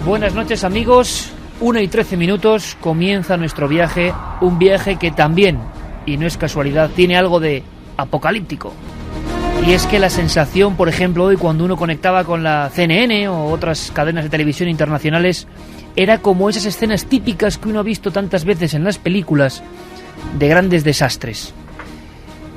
Buenas noches, amigos. 1:13 comienza nuestro viaje, un viaje que también, y no es casualidad, tiene algo de apocalíptico. Y es que la sensación, por ejemplo, hoy cuando uno conectaba con la CNN o otras cadenas de televisión internacionales, era como esas escenas típicas que uno ha visto tantas veces en las películas de grandes desastres.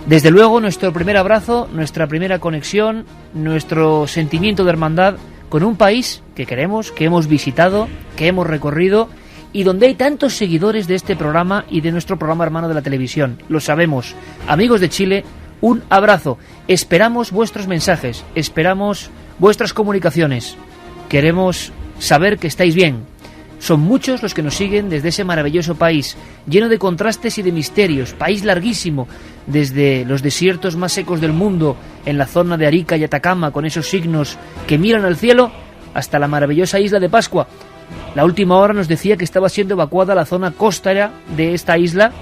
Desde luego, nuestro primer abrazo, nuestra primera conexión, nuestro sentimiento de hermandad con un país que queremos, que hemos visitado, que hemos recorrido y donde hay tantos seguidores de este programa y de nuestro programa hermano de la televisión. Lo sabemos. Amigos de Chile, un abrazo. Esperamos vuestros mensajes, esperamos vuestras comunicaciones. Queremos saber que estáis bien. Son muchos los que nos siguen desde ese maravilloso país, lleno de contrastes y de misterios, país larguísimo, desde los desiertos más secos del mundo, en la zona de Arica y Atacama, con esos signos que miran al cielo, hasta la maravillosa isla de Pascua. La última hora nos decía que estaba siendo evacuada la zona costera de esta isla,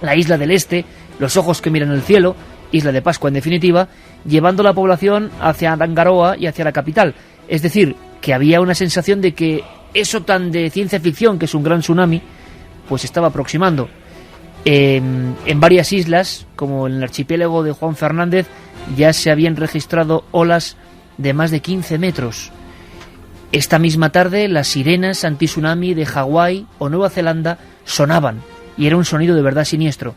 la isla del Este, los ojos que miran al cielo, isla de Pascua en definitiva, llevando la población hacia Arangaroa y hacia la capital. Es decir, que había una sensación de que eso tan de ciencia ficción, que es un gran tsunami, pues estaba aproximando. En varias islas, como en el archipiélago de Juan Fernández, ya se habían registrado olas de más de 15 metros. Esta misma tarde, las sirenas anti-tsunami de Hawái o Nueva Zelanda sonaban, y era un sonido de verdad siniestro.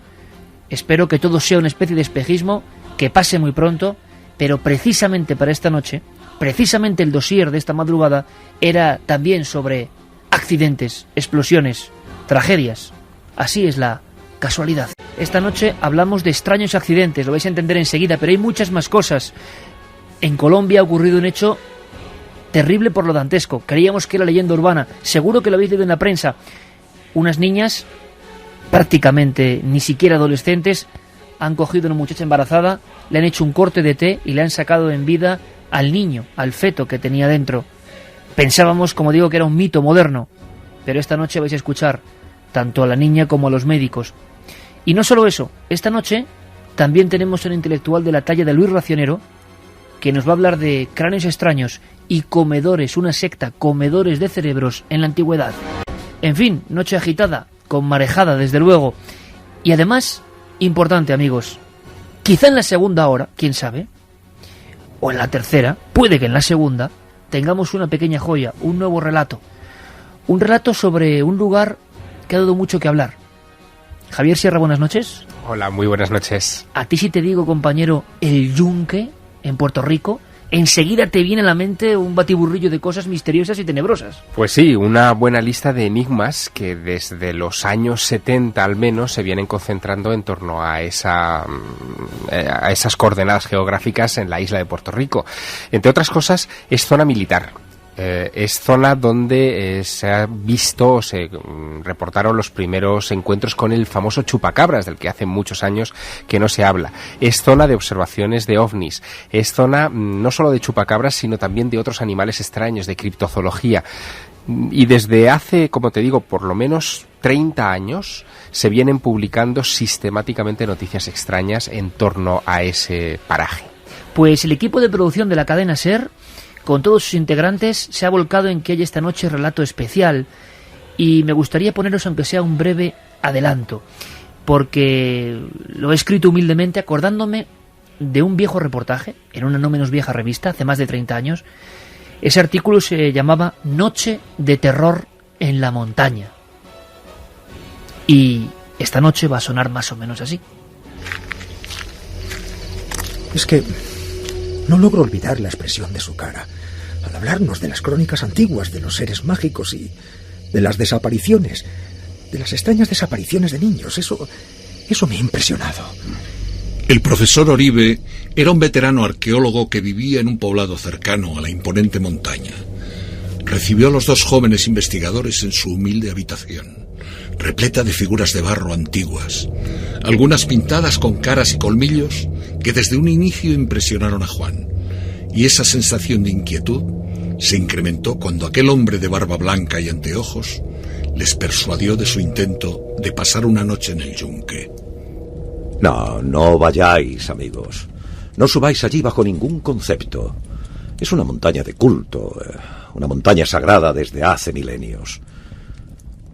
Espero que todo sea una especie de espejismo, que pase muy pronto, pero precisamente para esta noche, precisamente el dossier de esta madrugada era también sobre accidentes, explosiones, tragedias. Así es la casualidad. Esta noche hablamos de extraños accidentes, lo vais a entender enseguida, pero hay muchas más cosas. En Colombia ha ocurrido un hecho terrible por lo dantesco. Creíamos que era leyenda urbana, seguro que lo habéis leído en la prensa. Unas niñas, prácticamente ni siquiera adolescentes, han cogido a una muchacha embarazada, le han hecho un corte de té y le han sacado en vida al niño, al feto que tenía dentro. Pensábamos, como digo, que era un mito moderno, pero esta noche vais a escuchar tanto a la niña como a los médicos. Y no solo eso, esta noche también tenemos un intelectual de la talla de Luis Racionero, que nos va a hablar de cráneos extraños y comedores, una secta, comedores de cerebros en la antigüedad. En fin, noche agitada, con marejada desde luego. Y además, importante amigos, quizá en la segunda hora, quién sabe, o en la tercera, puede que en la segunda, tengamos una pequeña joya, un nuevo relato. Un relato sobre un lugar que ha dado mucho que hablar. Javier Sierra, buenas noches. Hola, muy buenas noches. A ti si te digo, compañero, el Yunque, en Puerto Rico, enseguida te viene a la mente un batiburrillo de cosas misteriosas y tenebrosas. Pues sí, una buena lista de enigmas que desde los años 70 al menos se vienen concentrando en torno a esas coordenadas geográficas en la isla de Puerto Rico. Entre otras cosas, es zona militar. Es zona donde se ha visto, se reportaron los primeros encuentros con el famoso chupacabras, del que hace muchos años que no se habla. Es zona de observaciones de ovnis. Es zona no solo de chupacabras, sino también de otros animales extraños, de criptozoología. Y desde hace, como te digo, por lo menos 30 años se vienen publicando sistemáticamente noticias extrañas en torno a ese paraje. Pues el equipo de producción de la cadena SER, con todos sus integrantes, se ha volcado en que haya esta noche relato especial, y me gustaría poneros aunque sea un breve adelanto, porque lo he escrito humildemente acordándome de un viejo reportaje en una no menos vieja revista, hace más de 30 años. Ese artículo se llamaba Noche de terror en la montaña, y esta noche va a sonar más o menos así. Es que no logro olvidar la expresión de su cara al hablarnos de las crónicas antiguas, de los seres mágicos y de las desapariciones, de las extrañas desapariciones de niños. Eso me ha impresionado. El profesor Oribe era un veterano arqueólogo que vivía en un poblado cercano a la imponente montaña. Recibió a los dos jóvenes investigadores en su humilde habitación, repleta de figuras de barro antiguas, algunas pintadas con caras y colmillos que desde un inicio impresionaron a Juan. Y esa sensación de inquietud se incrementó cuando aquel hombre de barba blanca y anteojos les persuadió de su intento de pasar una noche en el Yunque. No vayáis, amigos. No subáis allí bajo ningún concepto. Es una montaña de culto, una montaña sagrada desde hace milenios.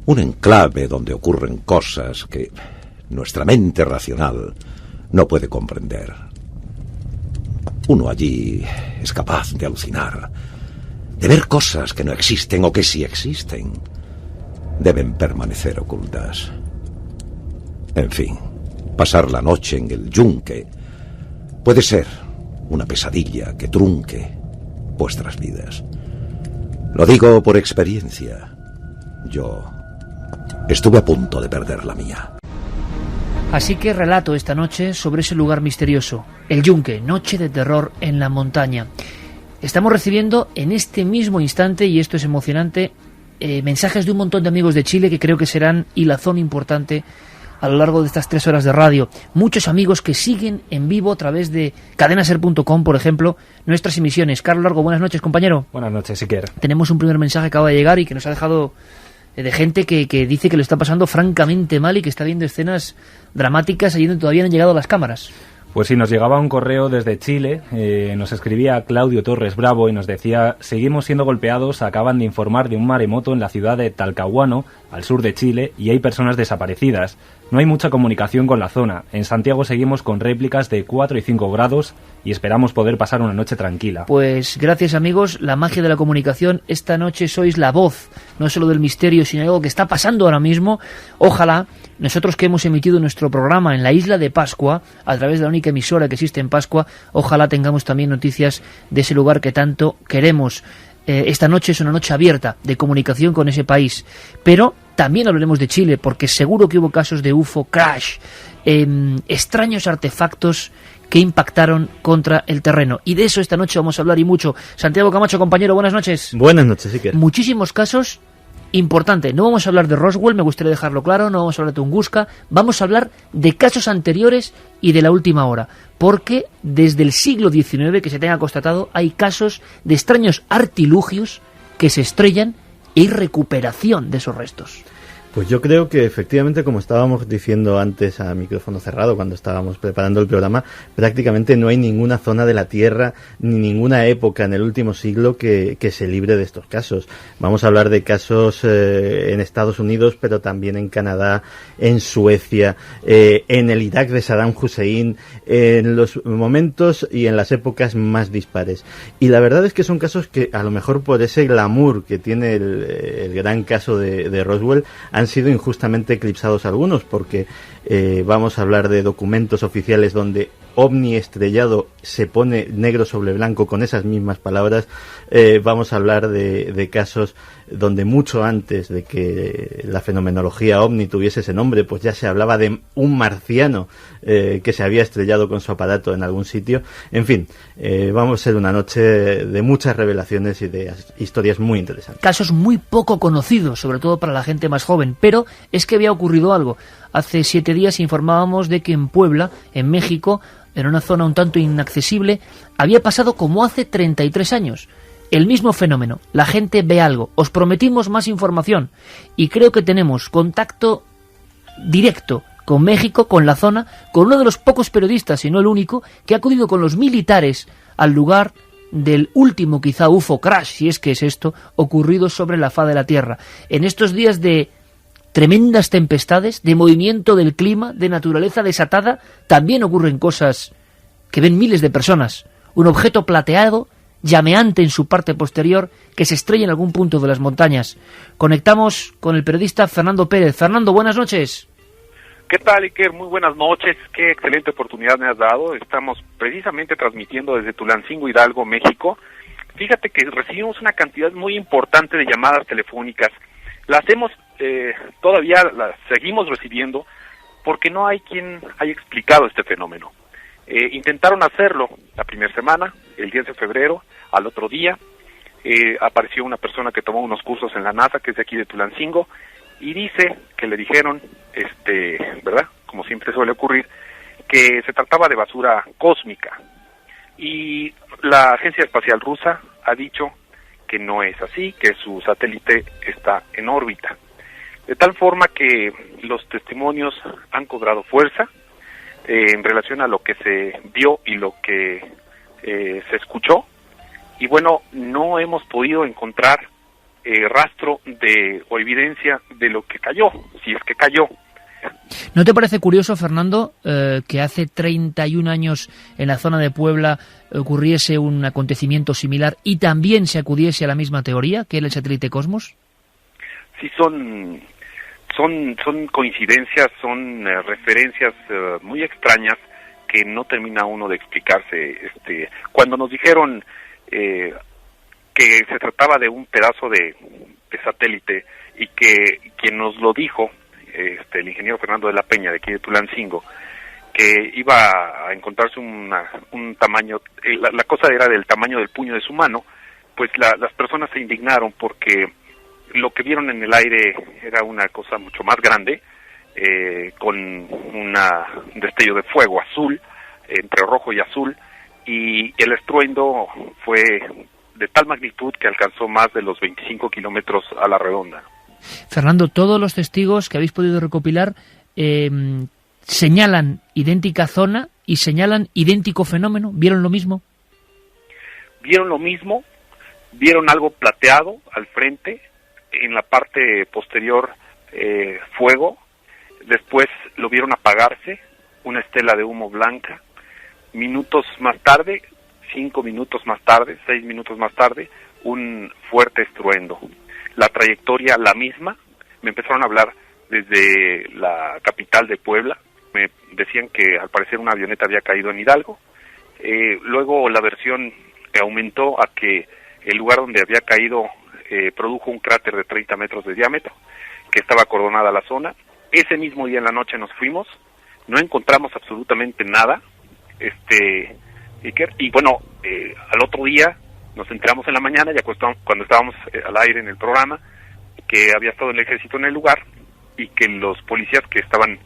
Un enclave donde ocurren cosas que nuestra mente racional no puede comprender. Uno allí es capaz de alucinar, de ver cosas que no existen o que sí existen. Deben permanecer ocultas. En fin, pasar la noche en el yunque puede ser una pesadilla que trunque vuestras vidas. Lo digo por experiencia. Yo estuve a punto de perder la mía. Así que relato esta noche sobre ese lugar misterioso, el Yunque, noche de terror en la montaña. Estamos recibiendo en este mismo instante, y esto es emocionante, mensajes de un montón de amigos de Chile que creo que serán hilazón importante a lo largo de estas 3 horas de radio. Muchos amigos que siguen en vivo a través de cadenaser.com, por ejemplo, nuestras emisiones. Carlos Largo, buenas noches, compañero. Buenas noches, Iker. Tenemos un primer mensaje que acaba de llegar y que nos ha dejado de gente que dice que lo está pasando francamente mal y que está viendo escenas dramáticas allí donde todavía no han llegado las cámaras. Pues sí, nos llegaba un correo desde Chile, nos escribía Claudio Torres Bravo y nos decía: seguimos siendo golpeados, acaban de informar de un maremoto en la ciudad de Talcahuano, al sur de Chile, y hay personas desaparecidas. No hay mucha comunicación con la zona. En Santiago seguimos con réplicas de 4 y 5 grados y esperamos poder pasar una noche tranquila. Pues gracias, amigos, la magia de la comunicación. Esta noche sois la voz, no solo del misterio, sino algo que está pasando ahora mismo. Ojalá nosotros, que hemos emitido nuestro programa en la isla de Pascua, a través de la única emisora que existe en Pascua, ojalá tengamos también noticias de ese lugar que tanto queremos. Esta noche es una noche abierta de comunicación con ese país, pero también hablaremos de Chile, porque seguro que hubo casos de UFO crash, extraños artefactos que impactaron contra el terreno, y de eso esta noche vamos a hablar, y mucho. Santiago Camacho, compañero, buenas noches. Buenas noches, Iker. Muchísimos casos. Importante, no vamos a hablar de Roswell, me gustaría dejarlo claro, no vamos a hablar de Tunguska, vamos a hablar de casos anteriores y de la última hora, porque desde el siglo XIX, que se tenga constatado, hay casos de extraños artilugios que se estrellan y recuperación de esos restos. Pues yo creo que efectivamente, como estábamos diciendo antes a micrófono cerrado cuando estábamos preparando el programa, prácticamente no hay ninguna zona de la Tierra ni ninguna época en el último siglo que se libre de estos casos. Vamos a hablar de casos en Estados Unidos, pero también en Canadá, en Suecia, en el Irak de Saddam Hussein, en los momentos y en las épocas más dispares. Y la verdad es que son casos que, a lo mejor por ese glamour que tiene el gran caso de Roswell, han sido injustamente eclipsados algunos, porque vamos a hablar de documentos oficiales donde ovni estrellado se pone negro sobre blanco con esas mismas palabras. Vamos a hablar de casos donde mucho antes de que la fenomenología ovni tuviese ese nombre, pues ya se hablaba de un marciano que se había estrellado con su aparato en algún sitio. En fin, vamos a ser una noche de muchas revelaciones y de historias muy interesantes. Casos muy poco conocidos, sobre todo para la gente más joven, pero es que había ocurrido algo. Hace 7 días informábamos de que en Puebla, en México, en una zona un tanto inaccesible, había pasado como hace 33 años. El mismo fenómeno, la gente ve algo. Os prometimos más información y creo que tenemos contacto directo con México, con la zona, con uno de los pocos periodistas, y no el único, que ha acudido con los militares al lugar del último quizá UFO crash, si es que es esto, ocurrido sobre la faz de la Tierra. En estos días de tremendas tempestades, de movimiento del clima, de naturaleza desatada, también ocurren cosas que ven miles de personas. Un objeto plateado, llameante en su parte posterior, que se estrella en algún punto de las montañas. Conectamos con el periodista Fernando Pérez. Fernando, buenas noches. ¿Qué tal, Iker? Muy buenas noches. Qué excelente oportunidad me has dado. Estamos precisamente transmitiendo desde Tulancingo, Hidalgo, México. Fíjate que recibimos una cantidad muy importante de llamadas telefónicas. Las hemos, todavía las seguimos recibiendo porque no hay quien haya explicado este fenómeno. Intentaron hacerlo la primera semana, el 10 de febrero, al otro día apareció una persona que tomó unos cursos en la NASA, que es de aquí de Tulancingo, y dice que le dijeron, ¿verdad?, como siempre suele ocurrir, que se trataba de basura cósmica. Y la Agencia Espacial Rusa ha dicho que no es así, que su satélite está en órbita. De tal forma que los testimonios han cobrado fuerza en relación a lo que se vio y lo que se escuchó, y bueno, no hemos podido encontrar rastro o evidencia de lo que cayó, si es que cayó. ¿No te parece curioso, Fernando, que hace 31 años en la zona de Puebla ocurriese un acontecimiento similar y también se acudiese a la misma teoría, que era el satélite Cosmos? Sí, son coincidencias, son referencias muy extrañas que no termina uno de explicarse. Cuando nos dijeron que se trataba de un pedazo de satélite y que quien nos lo dijo, el ingeniero Fernando de la Peña de aquí de Tulancingo, que iba a encontrarse un tamaño, la cosa era del tamaño del puño de su mano, pues las personas se indignaron porque lo que vieron en el aire era una cosa mucho más grande, con un destello de fuego azul, entre rojo y azul, y el estruendo fue de tal magnitud que alcanzó más de los 25 kilómetros a la redonda. Fernando, todos los testigos que habéis podido recopilar señalan idéntica zona y señalan idéntico fenómeno. ¿Vieron lo mismo? Vieron lo mismo, vieron algo plateado al frente, en la parte posterior fuego, después lo vieron apagarse, una estela de humo blanca. Minutos más tarde, 5 minutos más tarde, 6 minutos más tarde, un fuerte estruendo. La trayectoria la misma. Me empezaron a hablar desde la capital de Puebla, me decían que al parecer una avioneta había caído en Hidalgo. Luego la versión aumentó a que el lugar donde había caído produjo un cráter de 30 metros de diámetro, que estaba acordonada la zona. Ese mismo día en la noche nos fuimos, no encontramos absolutamente nada, Iker, y bueno, al otro día nos enteramos en la mañana, ya cuando estábamos al aire en el programa, que había estado el ejército en el lugar y que los policías que estaban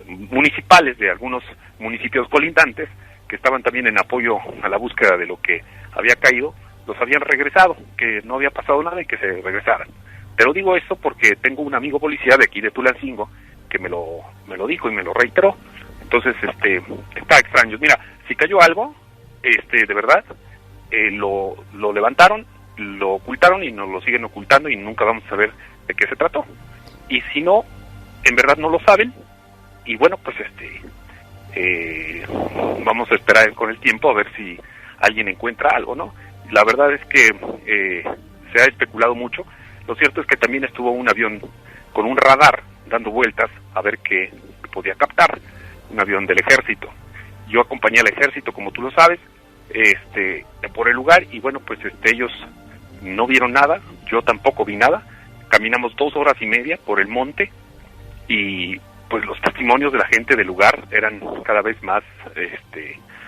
municipales de algunos municipios colindantes, que estaban también en apoyo a la búsqueda de lo que había caído, los habían regresado, que no había pasado nada y que se regresaran. Pero digo esto porque tengo un amigo policía de aquí de Tulancingo que me lo dijo y me lo reiteró. Entonces, está extraño. Mira, si cayó algo, de verdad, lo levantaron, lo ocultaron y nos lo siguen ocultando y nunca vamos a saber de qué se trató. Y si no, en verdad no lo saben, y bueno, pues vamos a esperar con el tiempo a ver si alguien encuentra algo, ¿no? La verdad es que se ha especulado mucho. Lo cierto es que también estuvo un avión con un radar dando vueltas a ver qué podía captar, un avión del ejército. Yo acompañé al ejército, como tú lo sabes, por el lugar, y bueno, pues ellos no vieron nada, yo tampoco vi nada. Caminamos 2 horas y media por el monte y pues los testimonios de la gente del lugar eran cada vez más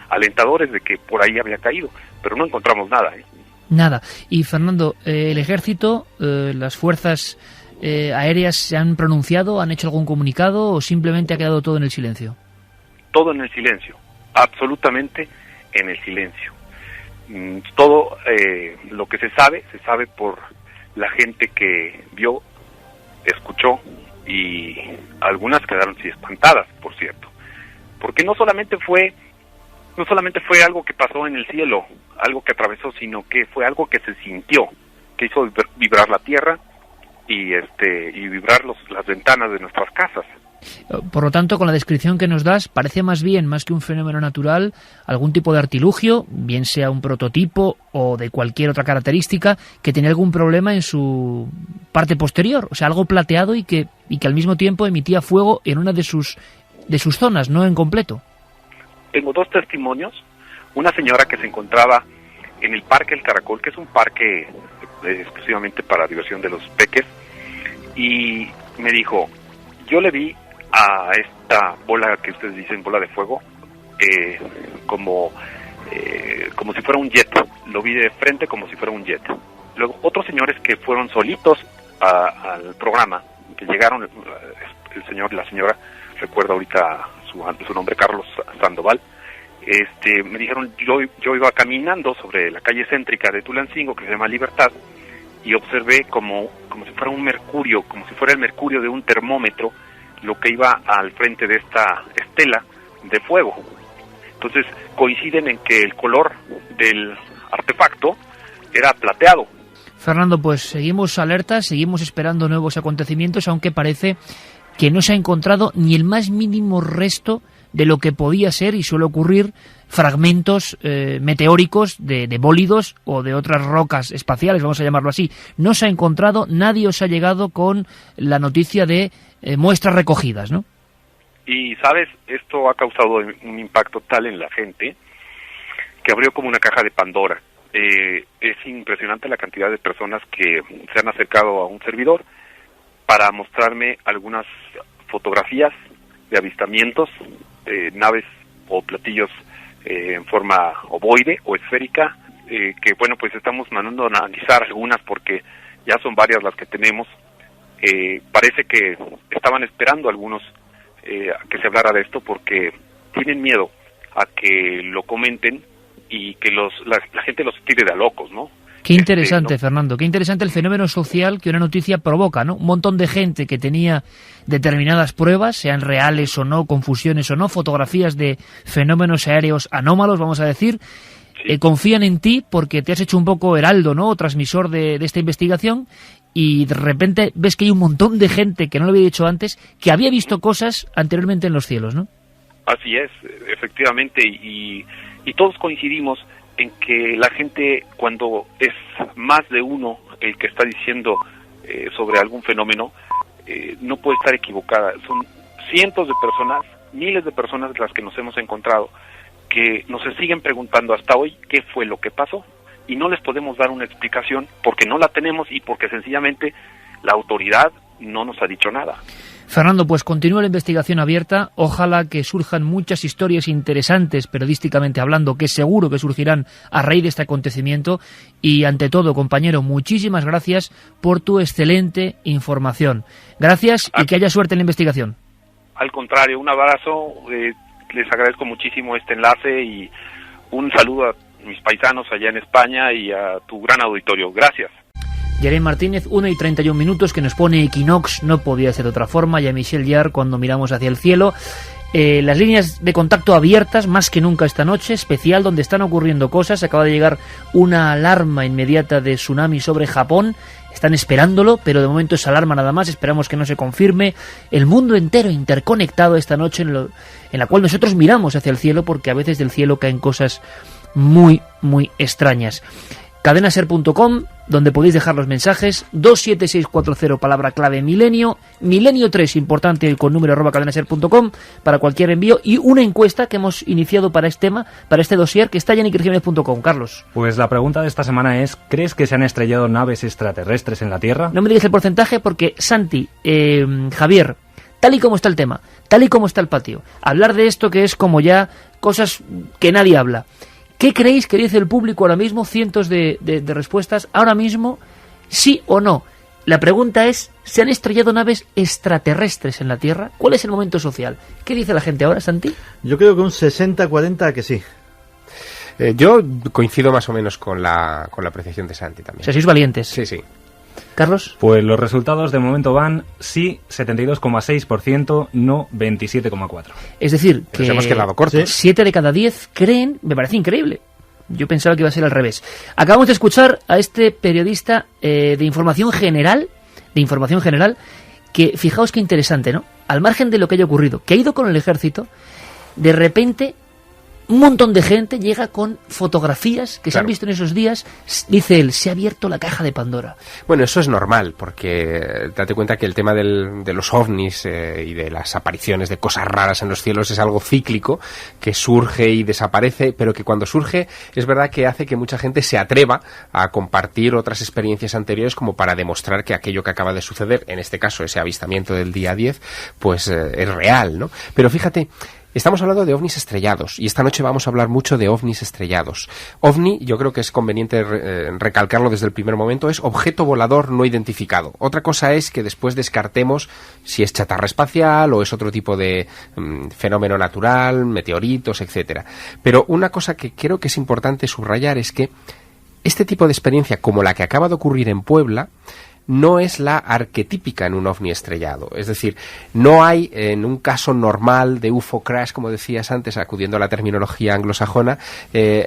alentadores de que por ahí había caído, pero no encontramos nada. Nada. Y Fernando, el ejército, las fuerzas aéreas se han pronunciado, han hecho algún comunicado o simplemente ha quedado todo en el silencio? Todo en el silencio, absolutamente en el silencio. Todo lo que se sabe por la gente que vio, escuchó, y algunas quedaron espantadas, por cierto, porque no solamente fue algo que pasó en el cielo, algo que atravesó, sino que fue algo que se sintió, que hizo vibrar la tierra y vibrar las ventanas de nuestras casas. Por lo tanto, con la descripción que nos das, parece más que un fenómeno natural, algún tipo de artilugio, bien sea un prototipo o de cualquier otra característica, que tenía algún problema en su parte posterior, o sea, algo plateado y que al mismo tiempo emitía fuego en una de sus zonas, no en completo. Tengo 2 testimonios. Una señora que se encontraba en el Parque El Caracol, que es un parque exclusivamente para diversión de los peques, y me dijo, yo le vi a esta bola que ustedes dicen bola de fuego, como si fuera un jet. Lo vi de frente como si fuera un jet. Luego otros señores que fueron solitos al programa, que llegaron, el señor y la señora, recuerdo ahorita su nombre, Carlos Sandoval, me dijeron, yo iba caminando sobre la calle céntrica de Tulancingo, que se llama Libertad, y observé como si fuera un mercurio, como si fuera el mercurio de un termómetro, lo que iba al frente de esta estela de fuego. Entonces coinciden en que el color del artefacto era plateado. Fernando, pues seguimos alertas, seguimos esperando nuevos acontecimientos, aunque parece que no se ha encontrado ni el más mínimo resto de lo que podía ser y suele ocurrir fragmentos meteóricos de bólidos o de otras rocas espaciales, vamos a llamarlo así. No se ha encontrado, nadie os ha llegado con la noticia de muestras recogidas, ¿no? Y, ¿sabes? Esto ha causado un impacto tal en la gente que abrió como una caja de Pandora. Es impresionante la cantidad de personas que se han acercado a un servidor para mostrarme algunas fotografías de avistamientos, naves o platillos en forma ovoide o esférica, que bueno, pues estamos mandando a analizar algunas porque ya son varias las que tenemos. Parece que estaban esperando algunos a que se hablara de esto porque tienen miedo a que lo comenten y que la gente los tire de a locos, ¿no? Qué interesante, ¿no? Fernando, qué interesante el fenómeno social que una noticia provoca, ¿no? Un montón de gente que tenía determinadas pruebas, sean reales o no, confusiones o no, fotografías de fenómenos aéreos anómalos, vamos a decir, confían en ti porque te has hecho un poco heraldo, ¿no? O transmisor de esta investigación, y de repente ves que hay un montón de gente que no lo había dicho antes, que había visto cosas anteriormente en los cielos, ¿no? Así es, efectivamente, y todos coincidimos en que la gente, cuando es más de uno el que está diciendo sobre algún fenómeno, no puede estar equivocada. Son cientos de personas, miles de personas las que nos hemos encontrado, que nos siguen preguntando hasta hoy qué fue lo que pasó, y no les podemos dar una explicación porque no la tenemos y porque sencillamente la autoridad no nos ha dicho nada. Fernando, pues continúa la investigación abierta, ojalá que surjan muchas historias interesantes periodísticamente hablando, que seguro que surgirán a raíz de este acontecimiento, y ante todo, compañero, muchísimas gracias por tu excelente información. Gracias y que haya suerte en la investigación. Al contrario, un abrazo, les agradezco muchísimo este enlace y un saludo a mis paisanos allá en España y a tu gran auditorio. Gracias. Jeremy Martínez, 1:31, que nos pone Equinox, no podía ser de otra forma, y a Michel Jarre cuando miramos hacia el cielo. Las líneas de contacto abiertas más que nunca esta noche, especial donde están ocurriendo cosas. Acaba de llegar una alarma inmediata de tsunami sobre Japón, están esperándolo, pero de momento es alarma nada más, esperamos que no se confirme. El mundo entero interconectado esta noche en la cual nosotros miramos hacia el cielo, porque a veces del cielo caen cosas muy, muy extrañas. Cadenaser.com, donde podéis dejar los mensajes, 27640, palabra clave milenio, milenio 3, importante, con número @cadenaser.com, para cualquier envío, y una encuesta que hemos iniciado para este tema, para este dossier, que está ya en ikerjiménez.com. Carlos. Pues la pregunta de esta semana es, ¿crees que se han estrellado naves extraterrestres en la Tierra? No me digas el porcentaje porque, Santi, Javier, tal y como está el tema, tal y como está el patio, hablar de esto que es como ya cosas que nadie habla. ¿Qué creéis que dice el público ahora mismo? Cientos de respuestas. Ahora mismo, sí o no. La pregunta es, ¿se han estrellado naves extraterrestres en la Tierra? ¿Cuál es el momento social? ¿Qué dice la gente ahora, Santi? Yo creo que un 60-40 que sí. Yo coincido más o menos con la apreciación de Santi también. O sea, sois valientes. Sí, sí. ¿Carlos? Pues los resultados de momento van sí 72,6%, no 27,4%. Es decir, que nos hemos quedado cortos. 7 de cada 10 creen, me parece increíble. Yo pensaba que iba a ser al revés. Acabamos de escuchar a este periodista de información general, que fijaos qué interesante, ¿no? Al margen de lo que haya ocurrido, que ha ido con el ejército, de repente un montón de gente llega con fotografías que se han visto en esos días. Dice él, se ha abierto la caja de Pandora. Bueno, eso es normal, porque date cuenta que el tema de los ovnis y de las apariciones de cosas raras en los cielos es algo cíclico, que surge y desaparece, pero que cuando surge es verdad que hace que mucha gente se atreva a compartir otras experiencias anteriores como para demostrar que aquello que acaba de suceder, en este caso ese avistamiento del día 10, pues es real, ¿no? Pero fíjate, estamos hablando de ovnis estrellados y esta noche vamos a hablar mucho de ovnis estrellados. OVNI, yo creo que es conveniente recalcarlo desde el primer momento, es objeto volador no identificado. Otra cosa es que después descartemos si es chatarra espacial o es otro tipo de fenómeno natural, meteoritos, etcétera. Pero una cosa que creo que es importante subrayar es que este tipo de experiencia, como la que acaba de ocurrir en Puebla, no es la arquetípica en un ovni estrellado. Es decir, no hay en un caso normal de UFO crash, como decías antes, acudiendo a la terminología anglosajona,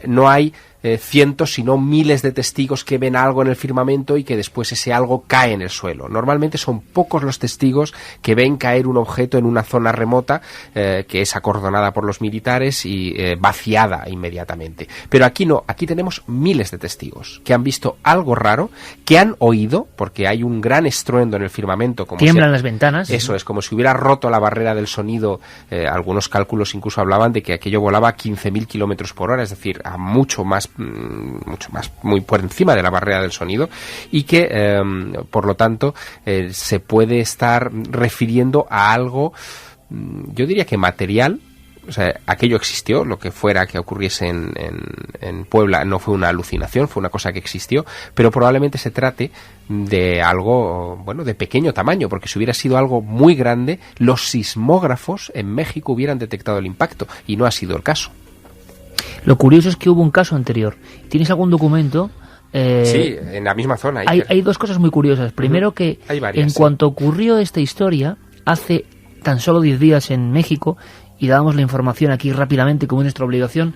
no hay cientos, sino miles de testigos que ven algo en el firmamento y que después ese algo cae en el suelo. Normalmente son pocos los testigos que ven caer un objeto en una zona remota que es acordonada por los militares y vaciada inmediatamente. Pero aquí no, aquí tenemos miles de testigos que han visto algo raro, que han oído, porque hay un gran estruendo en el firmamento. Como tiemblan las ventanas. Eso es, como si hubiera roto la barrera del sonido. Algunos cálculos incluso hablaban de que aquello volaba a 15.000 kilómetros por hora, es decir, a mucho más, muy por encima de la barrera del sonido, y que, por lo tanto, se puede estar refiriendo a algo, yo diría que material. O sea, aquello existió, lo que fuera que ocurriese en Puebla no fue una alucinación, fue una cosa que existió, pero probablemente se trate de algo, bueno, de pequeño tamaño, porque si hubiera sido algo muy grande, los sismógrafos en México hubieran detectado el impacto, y no ha sido el caso. Lo curioso es que hubo un caso anterior. ¿Tienes algún documento? Sí, en la misma zona. Hay dos cosas muy curiosas. Primero que en cuanto ocurrió esta historia, hace tan solo 10 días en México, y dábamos la información aquí rápidamente como nuestra obligación,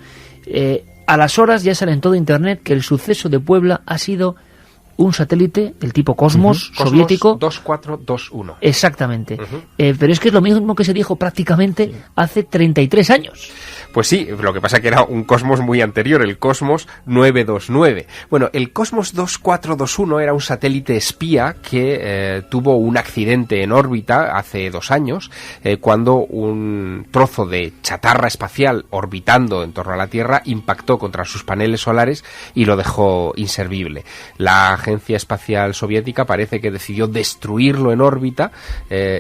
a las horas ya sale en todo internet que el suceso de Puebla ha sido un satélite del tipo Cosmos, soviético. 2421. Exactamente. Pero es que es lo mismo que se dijo prácticamente hace 33 años. Pues sí, lo que pasa es que era un Cosmos muy anterior, el Cosmos 929. Bueno, el Cosmos 2421 era un satélite espía que tuvo un accidente en órbita hace 2 años, cuando un trozo de chatarra espacial orbitando en torno a la Tierra impactó contra sus paneles solares y lo dejó inservible. La Agencia Espacial Soviética parece que decidió destruirlo en órbita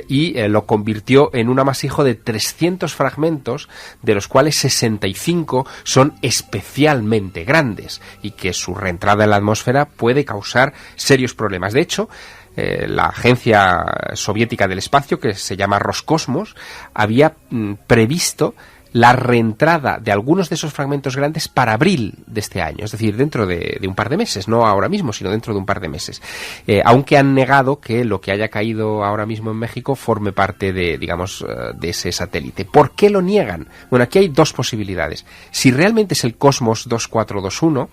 y lo convirtió en un amasijo de 300 fragmentos, de los cuales 65 son especialmente grandes y que su reentrada en la atmósfera puede causar serios problemas. De hecho, la Agencia Soviética del Espacio, que se llama Roscosmos, había previsto la reentrada de algunos de esos fragmentos grandes para abril de este año, es decir, dentro de un par de meses, no ahora mismo, sino dentro de un par de meses. Aunque han negado que lo que haya caído ahora mismo en México forme parte de, digamos, de ese satélite. ¿Por qué lo niegan? Bueno, aquí hay dos posibilidades. Si realmente es el Cosmos 2421,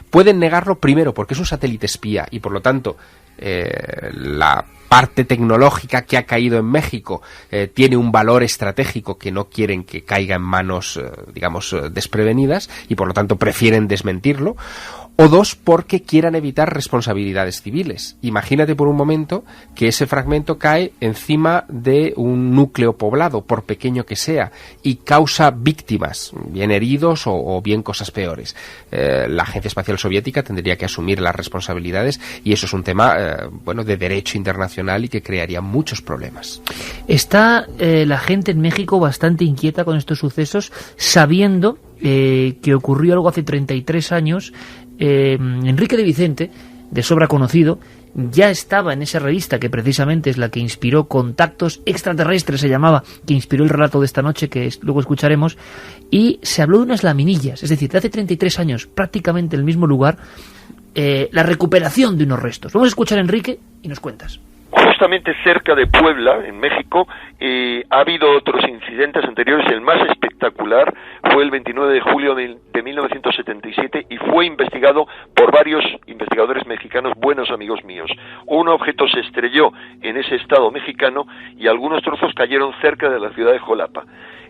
pueden negarlo primero porque es un satélite espía y por lo tanto la parte tecnológica que ha caído en México tiene un valor estratégico que no quieren que caiga en manos, digamos, desprevenidas, y por lo tanto prefieren desmentirlo. O dos, porque quieran evitar responsabilidades civiles. Imagínate por un momento que ese fragmento cae encima de un núcleo poblado, por pequeño que sea, y causa víctimas, bien heridos o bien cosas peores. La Agencia Espacial Soviética tendría que asumir las responsabilidades, y eso es un tema bueno, de derecho internacional y que crearía muchos problemas. Está la gente en México bastante inquieta con estos sucesos, sabiendo que ocurrió algo hace 33 años. Enrique de Vicente, de sobra conocido, ya estaba en esa revista que precisamente es la que inspiró Contactos Extraterrestres, se llamaba, que inspiró el relato de esta noche que luego escucharemos, y se habló de unas laminillas, es decir, de hace 33 años, prácticamente en el mismo lugar, la recuperación de unos restos. Vamos a escuchar a Enrique y nos cuentas. Justamente cerca de Puebla, en México, ha habido otros incidentes anteriores. El más espectacular fue el 29 de julio de 1977 y fue investigado por varios investigadores mexicanos, buenos amigos míos. Un objeto se estrelló en ese estado mexicano y algunos trozos cayeron cerca de la ciudad de Jolapa.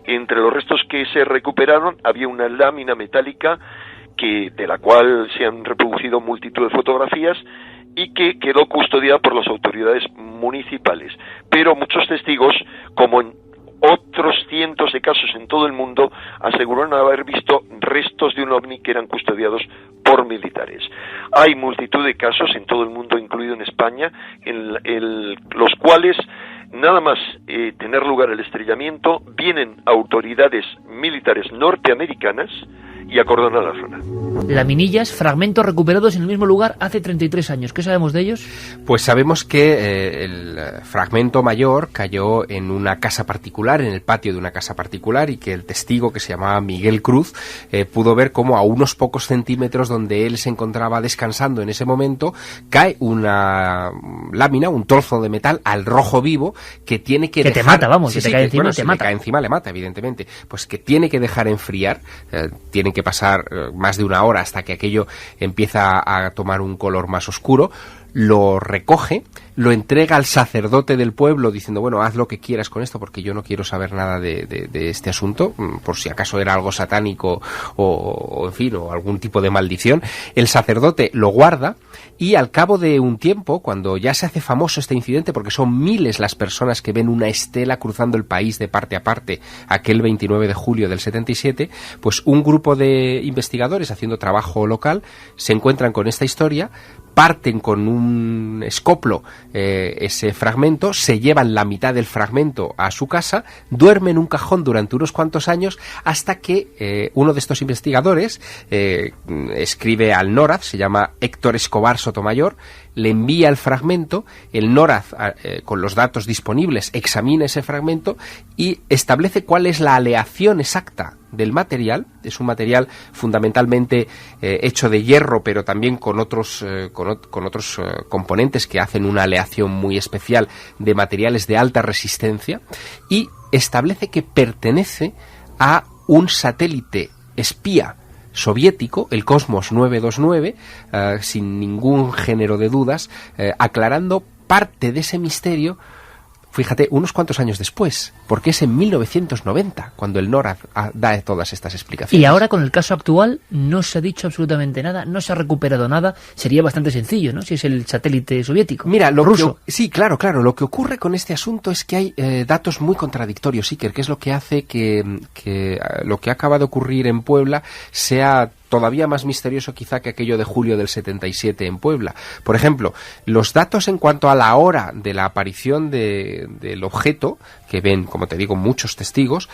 Entre los restos que se recuperaron había una lámina metálica de la cual se han reproducido multitud de fotografías y que quedó custodiada por las autoridades municipales. Pero muchos testigos, como en otros cientos de casos en todo el mundo, aseguraron haber visto restos de un ovni que eran custodiados por militares. Hay multitud de casos en todo el mundo, incluido en España, en los cuales nada más tener lugar el estrellamiento, vienen autoridades militares norteamericanas y acordonan la zona. Laminillas, fragmentos recuperados en el mismo lugar hace 33 años. ¿Qué sabemos de ellos? Pues sabemos que el fragmento mayor cayó en una casa particular, en el patio de una casa particular, y que el testigo, que se llamaba Miguel Cruz, pudo ver cómo a unos pocos centímetros donde él se encontraba descansando en ese momento, cae una lámina, un trozo de metal al rojo vivo que tiene que dejar... te mata, vamos, sí, que te cae encima, bueno, te si mata. le cae encima, le mata, evidentemente. Pues que tiene que dejar enfriar, tienen que que pasar más de una hora hasta que aquello empieza a tomar un color más oscuro, lo recoge, lo entrega al sacerdote del pueblo diciendo, bueno, haz lo que quieras con esto porque yo no quiero saber nada de este asunto, por si acaso era algo satánico o en fin, o algún tipo de maldición. El sacerdote lo guarda y al cabo de un tiempo, cuando ya se hace famoso este incidente, porque son miles las personas que ven una estela cruzando el país de parte a parte aquel 29 de julio del 77, pues un grupo de investigadores haciendo trabajo local se encuentran con esta historia, parten con un escoplo ese fragmento, se llevan la mitad del fragmento a su casa, duermen en un cajón durante unos cuantos años hasta que uno de estos investigadores escribe al NORAD, se llama Héctor Escobar Sotomayor, le envía el fragmento, el NORAD con los datos disponibles examina ese fragmento y establece cuál es la aleación exacta del material. Es un material fundamentalmente hecho de hierro, pero también con otros componentes que hacen una aleación muy especial de materiales de alta resistencia, y establece que pertenece a un satélite espía soviético, el Cosmos 929, sin ningún género de dudas, aclarando parte de ese misterio, fíjate, unos cuantos años después, porque es en 1990 cuando el NORAD da todas estas explicaciones. Y ahora, con el caso actual, no se ha dicho absolutamente nada, no se ha recuperado nada. Sería bastante sencillo, ¿no?, si es el satélite soviético. Mira, ruso. Sí, claro. Lo que ocurre con este asunto es que hay datos muy contradictorios, Iker, que es lo que hace que lo que acaba de ocurrir en Puebla sea todavía más misterioso quizá que aquello de julio del 77 en Puebla. Por ejemplo, los datos en cuanto a la hora de la aparición del objeto, que ven, como te digo, muchos testigos,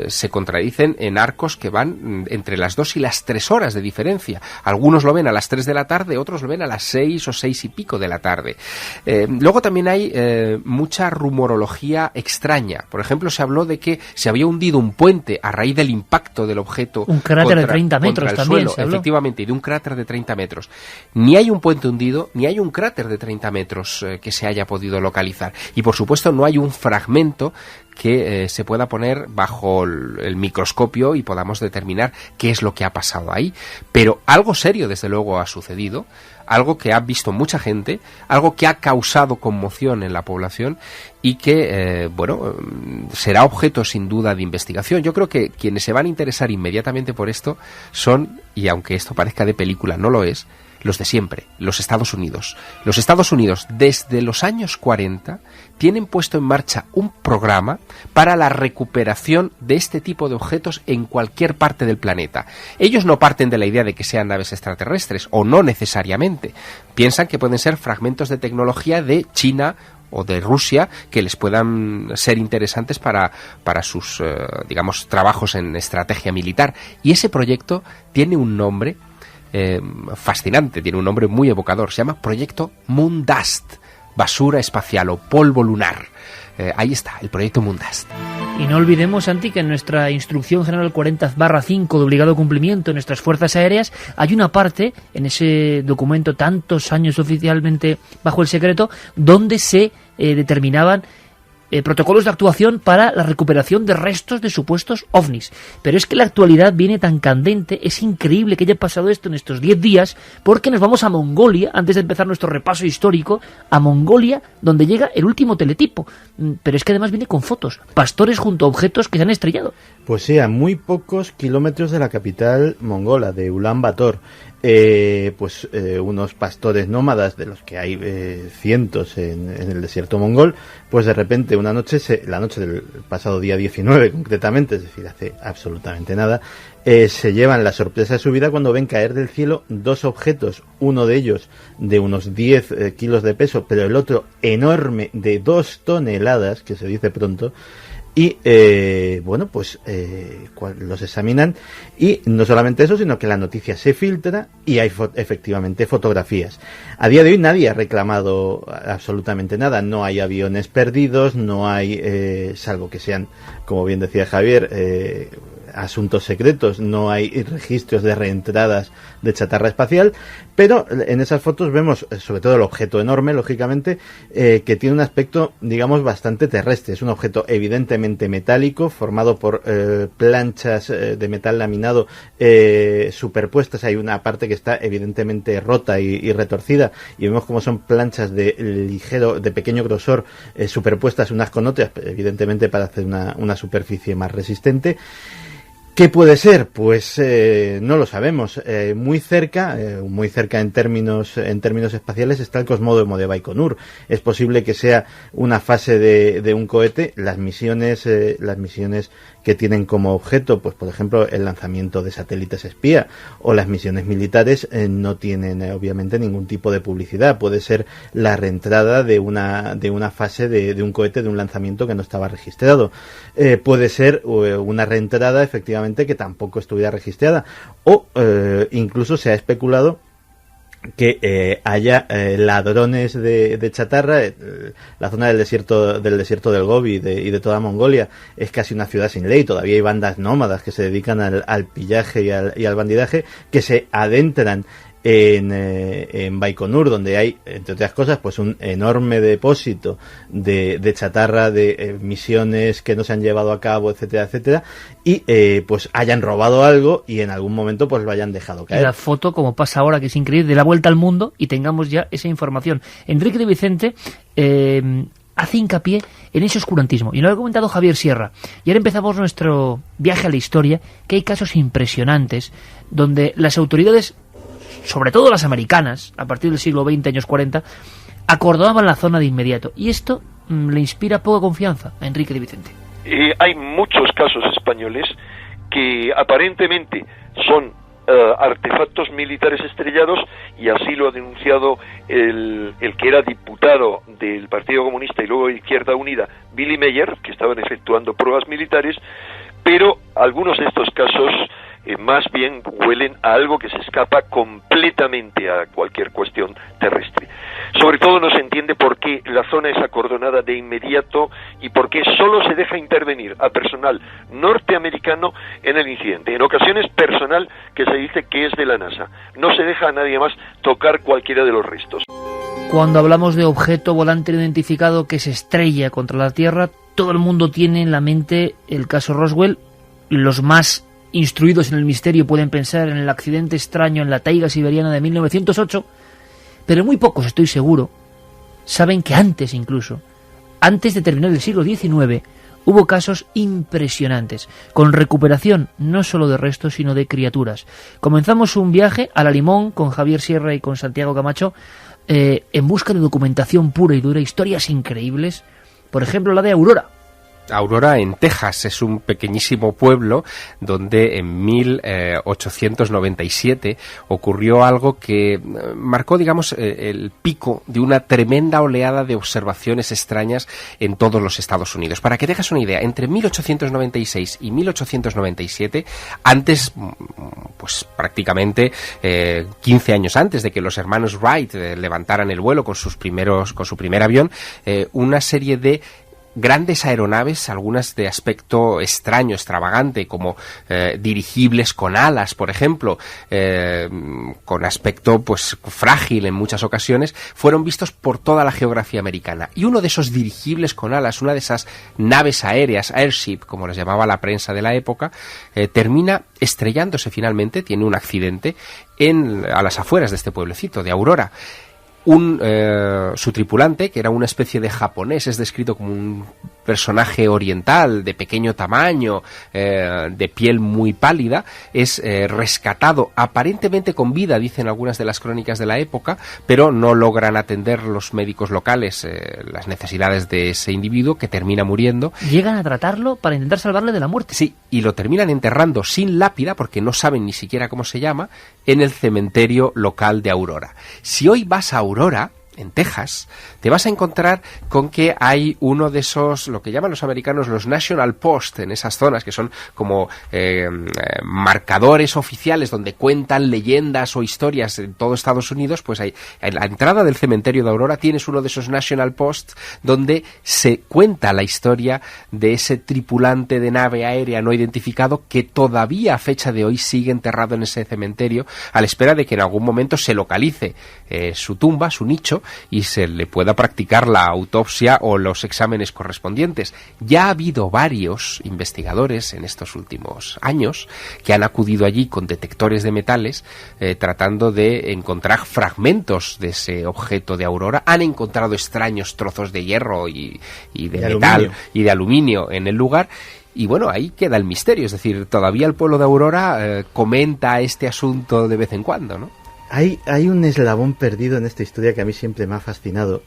se contradicen en arcos que van entre las 2 y las 3 horas de diferencia. Algunos lo ven a las 3 de la tarde, otros lo ven a las 6 o 6 y pico de la tarde. Luego también hay mucha rumorología extraña. Por ejemplo, se habló de que se había hundido un puente a raíz del impacto del objeto. Un cráter de 30 metros también. Suelo, efectivamente, y de un cráter de 30 metros. Ni hay un puente hundido, ni hay un cráter de 30 metros que se haya podido localizar. Y por supuesto no hay un fragmento que se pueda poner bajo el microscopio y podamos determinar qué es lo que ha pasado ahí. Pero algo serio desde luego ha sucedido, algo que ha visto mucha gente, algo que ha causado conmoción en la población y que, será objeto sin duda de investigación. Yo creo que quienes se van a interesar inmediatamente por esto son, y aunque esto parezca de película, no lo es, los de siempre, los Estados Unidos. Los Estados Unidos, desde los años 40, tienen puesto en marcha un programa para la recuperación de este tipo de objetos en cualquier parte del planeta. Ellos no parten de la idea de que sean naves extraterrestres, o no necesariamente. Piensan que pueden ser fragmentos de tecnología de China o de Rusia que les puedan ser interesantes para sus, trabajos en estrategia militar. Y ese proyecto tiene un nombre fascinante, tiene un nombre muy evocador, se llama Proyecto Moondust, basura espacial o polvo lunar. Ahí está, el Proyecto Moondust. Y no olvidemos, Santi, que en nuestra Instrucción General 40/5 de obligado cumplimiento en nuestras fuerzas aéreas hay una parte, en ese documento tantos años oficialmente bajo el secreto, donde se determinaban protocolos de actuación para la recuperación de restos de supuestos ovnis. Pero es que la actualidad viene tan candente, es increíble que haya pasado esto en estos 10 días, porque nos vamos a Mongolia, antes de empezar nuestro repaso histórico, a Mongolia, donde llega el último teletipo. Pero es que además viene con fotos, pastores junto a objetos que se han estrellado. Pues sí, a muy pocos kilómetros de la capital mongola, de Ulan Bator. Unos pastores nómadas, de los que hay cientos en el desierto mongol, pues de repente una noche, la noche del pasado día 19 concretamente, es decir, hace absolutamente nada, se llevan la sorpresa de su vida cuando ven caer del cielo 2 objetos, uno de ellos de unos 10 kilos de peso, pero el otro enorme de 2 toneladas, que se dice pronto. Y los examinan, y no solamente eso, sino que la noticia se filtra y hay efectivamente fotografías. A día de hoy nadie ha reclamado absolutamente nada, no hay aviones perdidos, no hay, salvo que sean, como bien decía Javier, asuntos secretos, no hay registros de reentradas de chatarra espacial, Pero en esas fotos vemos, sobre todo el objeto enorme, lógicamente, que tiene un aspecto, digamos, bastante terrestre. Es un objeto evidentemente metálico, formado por planchas de metal laminado superpuestas. Hay una parte que está evidentemente rota y retorcida, y vemos como son planchas de pequeño grosor superpuestas unas con otras, evidentemente para hacer una superficie más resistente. ¿Qué puede ser? Pues no lo sabemos. Muy cerca en términos espaciales está el cosmódromo de Baikonur. Es posible que sea una fase de un cohete. Las misiones que tienen como objeto, pues por ejemplo, el lanzamiento de satélites espía o las misiones militares no tienen obviamente ningún tipo de publicidad. Puede ser la reentrada de una fase de un cohete, de un lanzamiento que no estaba registrado. Puede ser una reentrada efectivamente que tampoco estuviera registrada, o incluso se ha especulado que haya ladrones de chatarra. La zona del desierto del Gobi y de toda Mongolia es casi una ciudad sin ley. Todavía hay bandas nómadas que se dedican al pillaje y al bandidaje, que se adentran en Baikonur, donde hay, entre otras cosas, pues un enorme depósito de chatarra, de misiones que no se han llevado a cabo, etcétera, etcétera, y pues hayan robado algo y en algún momento pues lo hayan dejado caer. Y la foto, como pasa ahora, que es increíble, de la vuelta al mundo, y tengamos ya esa información. Enrique de Vicente hace hincapié en ese oscurantismo, y lo ha comentado Javier Sierra. Y ahora empezamos nuestro viaje a la historia, que hay casos impresionantes donde las autoridades, sobre todo las americanas, a partir del siglo XX, años 40, acordonaban la zona de inmediato. Y esto le inspira poca confianza a Enrique de Vicente. Hay muchos casos españoles que aparentemente son artefactos militares estrellados, y así lo ha denunciado el que era diputado del Partido Comunista y luego de Izquierda Unida, Billy Meyer, que estaban efectuando pruebas militares, pero algunos de estos casos más bien huelen a algo que se escapa completamente a cualquier cuestión terrestre. Sobre todo no se entiende por qué la zona es acordonada de inmediato y por qué solo se deja intervenir a personal norteamericano en el incidente. En ocasiones personal que se dice que es de la NASA. No se deja a nadie más tocar cualquiera de los restos. Cuando hablamos de objeto volante no identificado que se estrella contra la Tierra, todo el mundo tiene en la mente el caso Roswell. Los más instruidos en el misterio pueden pensar en el accidente extraño en la taiga siberiana de 1908, pero muy pocos, estoy seguro, saben que antes de terminar el siglo XIX, hubo casos impresionantes, con recuperación no solo de restos, sino de criaturas. Comenzamos un viaje a la Limón con Javier Sierra y con Santiago Camacho, en busca de documentación pura y dura, historias increíbles, por ejemplo la de Aurora. Aurora, en Texas, es un pequeñísimo pueblo donde en 1897 ocurrió algo que marcó, digamos, el pico de una tremenda oleada de observaciones extrañas en todos los Estados Unidos. Para que te hagas una idea, entre 1896 y 1897, antes, pues prácticamente 15 años antes de que los hermanos Wright levantaran el vuelo con su primer avión, una serie de grandes aeronaves, algunas de aspecto extraño, extravagante, como dirigibles con alas, por ejemplo, con aspecto pues frágil en muchas ocasiones, fueron vistos por toda la geografía americana. Y uno de esos dirigibles con alas, una de esas naves aéreas, airship, como les llamaba la prensa de la época, termina estrellándose finalmente, tiene un accidente a las afueras de este pueblecito, de Aurora. Su tripulante, que era una especie de japonés, es descrito como un personaje oriental de pequeño tamaño, de piel muy pálida, es rescatado aparentemente con vida, dicen algunas de las crónicas de la época, pero no logran atender los médicos locales las necesidades de ese individuo, que termina muriendo. Llegan a tratarlo para intentar salvarle de la muerte. Sí, y lo terminan enterrando sin lápida, porque no saben ni siquiera cómo se llama, en el cementerio local de Aurora. Si hoy vas a Aurora, en Texas, te vas a encontrar con que hay uno de esos, lo que llaman los americanos los National Post, en esas zonas que son como marcadores oficiales donde cuentan leyendas o historias en todo Estados Unidos. Pues hay, en la entrada del cementerio de Aurora tienes uno de esos National Post donde se cuenta la historia de ese tripulante de nave aérea no identificado que todavía a fecha de hoy sigue enterrado en ese cementerio a la espera de que en algún momento se localice su tumba, su nicho, y se le pueda practicar la autopsia o los exámenes correspondientes. Ya ha habido varios investigadores en estos últimos años que han acudido allí con detectores de metales tratando de encontrar fragmentos de ese objeto de Aurora. Han encontrado extraños trozos de hierro y de metal aluminio. Y de aluminio en el lugar. Y bueno, ahí queda el misterio, es decir, todavía el pueblo de Aurora comenta este asunto de vez en cuando, ¿no? Hay un eslabón perdido en esta historia que a mí siempre me ha fascinado.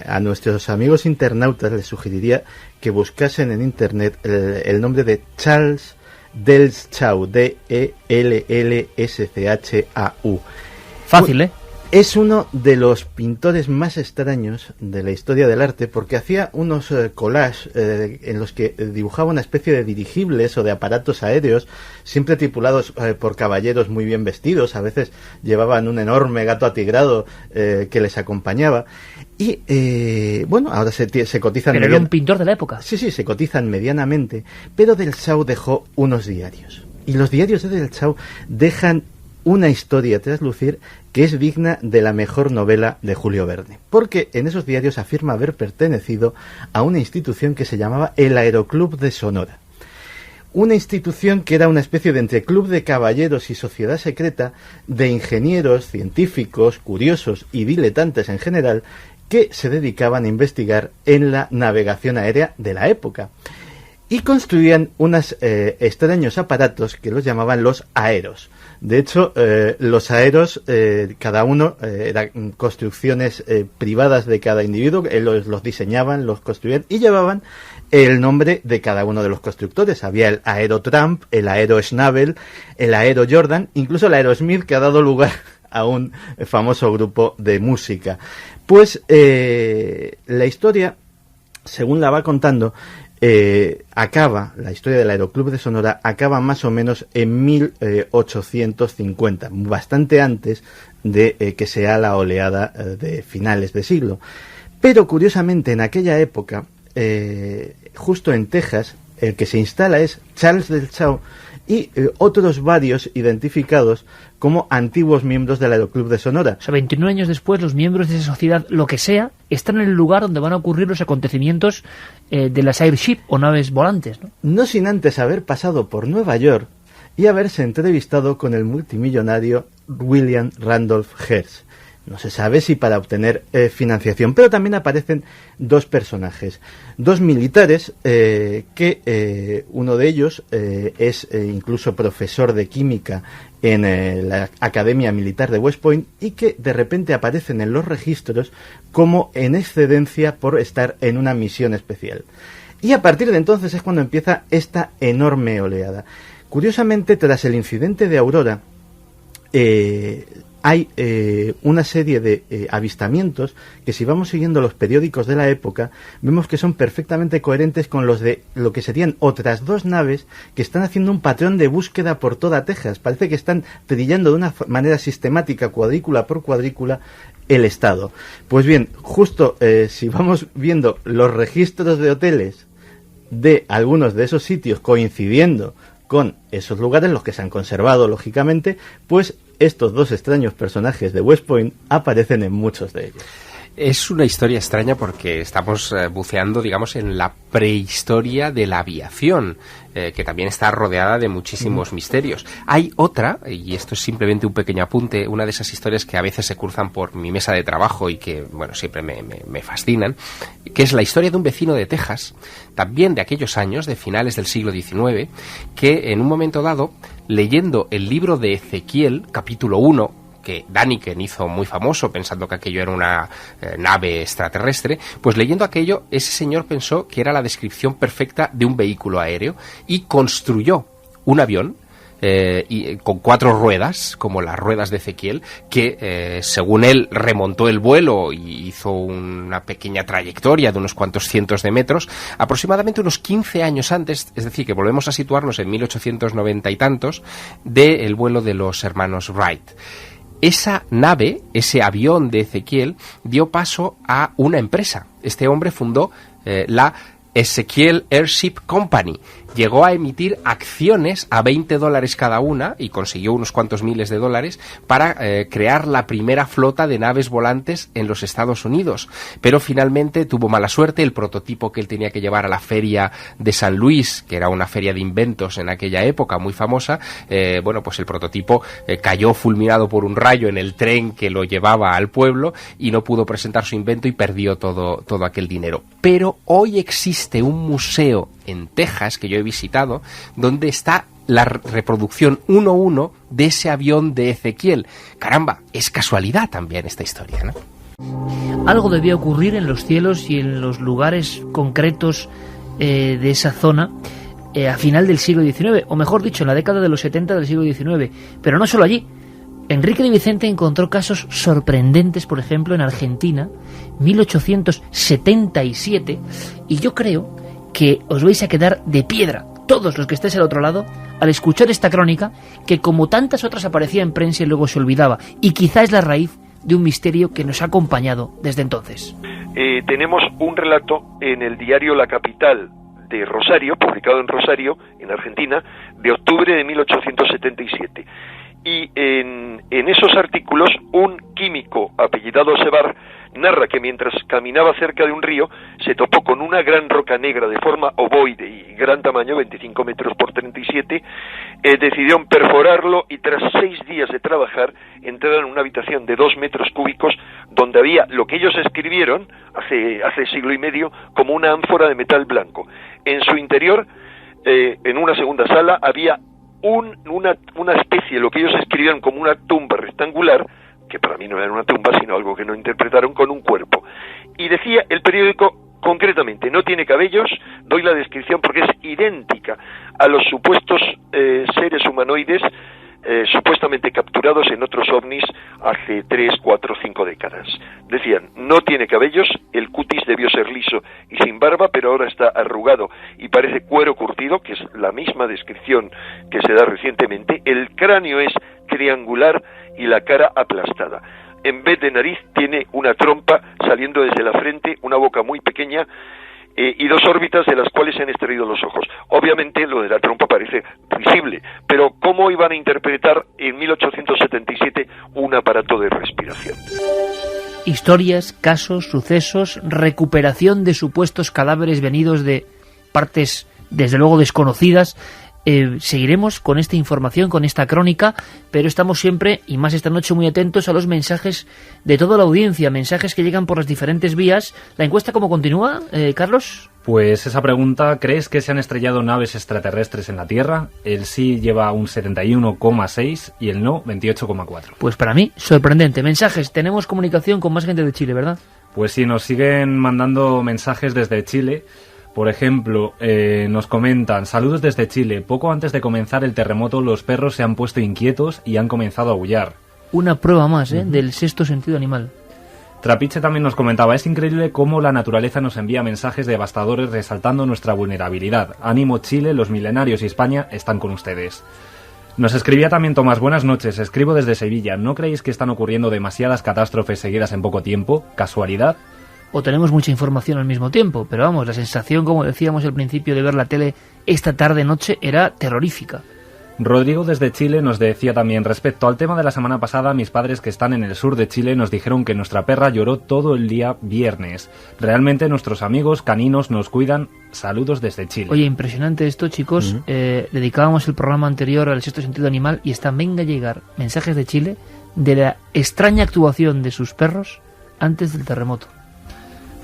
A nuestros amigos internautas les sugeriría que buscasen en internet el nombre de Charles Delschau, Dellschau. Fácil, ¿eh? Es uno de los pintores más extraños de la historia del arte porque hacía unos collages en los que dibujaba una especie de dirigibles o de aparatos aéreos, siempre tripulados por caballeros muy bien vestidos. A veces llevaban un enorme gato atigrado que les acompañaba. Y bueno, ahora se cotizan... Pero era un pintor de la época. Sí, se cotizan medianamente, pero Delschau dejó unos diarios. Y los diarios de Delschau dejan una historia traslucir que es digna de la mejor novela de Julio Verne, porque en esos diarios afirma haber pertenecido a una institución que se llamaba el Aeroclub de Sonora. Una institución que era una especie de entre club de caballeros y sociedad secreta de ingenieros, científicos, curiosos y diletantes en general que se dedicaban a investigar en la navegación aérea de la época. Y construían unos extraños aparatos que los llamaban los aeros. De hecho, los aeros, cada uno, eran construcciones privadas de cada individuo, los diseñaban, los construían y llevaban el nombre de cada uno de los constructores. Había el Aero Trump, el Aero Schnabel, el Aero Jordan, incluso el Aerosmith, que ha dado lugar a un famoso grupo de música. Pues la historia, según la va contando, acaba, la historia del Aeroclub de Sonora acaba más o menos en 1850, bastante antes de que sea la oleada de finales de siglo. Pero curiosamente en aquella época, justo en Texas, el que se instala es Charles Delschau y otros varios identificados como antiguos miembros del Aeroclub de Sonora. O sea, 21 años después, los miembros de esa sociedad, lo que sea, están en el lugar donde van a ocurrir los acontecimientos de las airship o naves volantes, ¿no? No sin antes haber pasado por Nueva York y haberse entrevistado con el multimillonario William Randolph Hearst. No se sabe si para obtener financiación, pero también aparecen dos personajes, dos militares, que uno de ellos es incluso profesor de química en la Academia Militar de West Point y que de repente aparecen en los registros como en excedencia por estar en una misión especial. Y a partir de entonces es cuando empieza esta enorme oleada. Curiosamente, tras el incidente de Aurora, hay una serie de avistamientos que, si vamos siguiendo los periódicos de la época, vemos que son perfectamente coherentes con los de lo que serían otras dos naves que están haciendo un patrón de búsqueda por toda Texas. Parece que están trillando de una manera sistemática, cuadrícula por cuadrícula, el estado. Pues bien, justo si vamos viendo los registros de hoteles de algunos de esos sitios coincidiendo con esos lugares, los que se han conservado, lógicamente, pues estos dos extraños personajes de West Point aparecen en muchos de ellos. Es una historia extraña porque estamos buceando, digamos, en la prehistoria de la aviación, que también está rodeada de muchísimos misterios. Hay otra, y esto es simplemente un pequeño apunte, una de esas historias que a veces se cruzan por mi mesa de trabajo y que, bueno, siempre me fascinan, que es la historia de un vecino de Texas, también de aquellos años, de finales del siglo XIX, que en un momento dado, leyendo el libro de Ezequiel, capítulo 1, que Daniken hizo muy famoso pensando que aquello era una nave extraterrestre, pues leyendo aquello, ese señor pensó que era la descripción perfecta de un vehículo aéreo y construyó un avión y con 4 ruedas, como las ruedas de Ezequiel, que según él remontó el vuelo y hizo una pequeña trayectoria de unos cuantos cientos de metros, aproximadamente unos 15 años antes, es decir, que volvemos a situarnos en 1890 y tantos, del vuelo de los hermanos Wright. Esa nave, ese avión de Ezequiel, dio paso a una empresa. Este hombre fundó la Ezequiel Airship Company. Llegó a emitir acciones a $20 cada una y consiguió unos cuantos miles de dólares para crear la primera flota de naves volantes en los Estados Unidos. Pero finalmente tuvo mala suerte. El prototipo que él tenía que llevar a la feria de San Luis, que era una feria de inventos en aquella época muy famosa, pues el prototipo cayó fulminado por un rayo en el tren que lo llevaba al pueblo y no pudo presentar su invento y perdió todo aquel dinero. Pero hoy existe un museo en Texas, que yo he visitado, donde está la reproducción 1:1 de ese avión de Ezequiel. Caramba, es casualidad también esta historia, ¿no? Algo debía ocurrir en los cielos y en los lugares concretos de esa zona a final del siglo XIX, o mejor dicho, en la década de los 70 del siglo XIX. Pero no solo allí. Enrique de Vicente encontró casos sorprendentes, por ejemplo, en Argentina, 1877, y yo creo que os vais a quedar de piedra, todos los que estéis al otro lado, al escuchar esta crónica, que como tantas otras aparecía en prensa y luego se olvidaba, y quizá es la raíz de un misterio que nos ha acompañado desde entonces. Tenemos un relato en el diario La Capital de Rosario, publicado en Rosario, en Argentina, de octubre de 1877. Y en esos artículos, un químico apellidado Sebar narra que mientras caminaba cerca de un río, se topó con una gran roca negra de forma ovoide y gran tamaño, 25 metros por 37, decidieron perforarlo y tras 6 días de trabajar, entraron en una habitación de 2 metros cúbicos donde había lo que ellos escribieron hace siglo y medio como una ánfora de metal blanco. En su interior, en una segunda sala, había una especie, lo que ellos escribieron como una tumba rectangular, que para mí no era una tumba, sino algo que no interpretaron, con un cuerpo. Y decía el periódico concretamente, no tiene cabellos, doy la descripción porque es idéntica a los supuestos seres humanoides supuestamente capturados en otros ovnis hace 3, 4, 5 décadas. Decían, no tiene cabellos, el cutis debió ser liso y sin barba, pero ahora está arrugado y parece cuero curtido, que es la misma descripción que se da recientemente. El cráneo es triangular y la cara aplastada. En vez de nariz tiene una trompa saliendo desde la frente, una boca muy pequeña y 2 órbitas de las cuales se han extraído los ojos. Obviamente lo de la trompa parece risible, pero ¿cómo iban a interpretar en 1877 un aparato de respiración? Historias, casos, sucesos, recuperación de supuestos cadáveres venidos de partes desde luego desconocidas. Seguiremos con esta información, con esta crónica, pero estamos siempre, y más esta noche, muy atentos a los mensajes de toda la audiencia, mensajes que llegan por las diferentes vías. ¿La encuesta cómo continúa, Carlos? Pues esa pregunta, ¿crees que se han estrellado naves extraterrestres en la Tierra? El sí lleva un 71,6 y el no 28,4. Pues para mí, sorprendente. Mensajes, tenemos comunicación con más gente de Chile, ¿verdad? Pues sí, nos siguen mandando mensajes desde Chile. Por ejemplo, nos comentan, saludos desde Chile, poco antes de comenzar el terremoto los perros se han puesto inquietos y han comenzado a aullar. Una prueba más, del sexto sentido animal. Trapiche también nos comentaba, es increíble cómo la naturaleza nos envía mensajes devastadores resaltando nuestra vulnerabilidad. Ánimo Chile, los milenarios y España están con ustedes. Nos escribía también Tomás, buenas noches, escribo desde Sevilla, ¿no creéis que están ocurriendo demasiadas catástrofes seguidas en poco tiempo? ¿Casualidad? O tenemos mucha información al mismo tiempo, pero vamos, la sensación, como decíamos al principio, de ver la tele esta tarde-noche era terrorífica. Rodrigo desde Chile nos decía también, respecto al tema de la semana pasada, mis padres que están en el sur de Chile nos dijeron que nuestra perra lloró todo el día viernes. Realmente nuestros amigos caninos nos cuidan. Saludos desde Chile. Oye, impresionante esto, chicos. Dedicábamos el programa anterior al sexto sentido animal y están venga a llegar mensajes de Chile de la extraña actuación de sus perros antes del terremoto.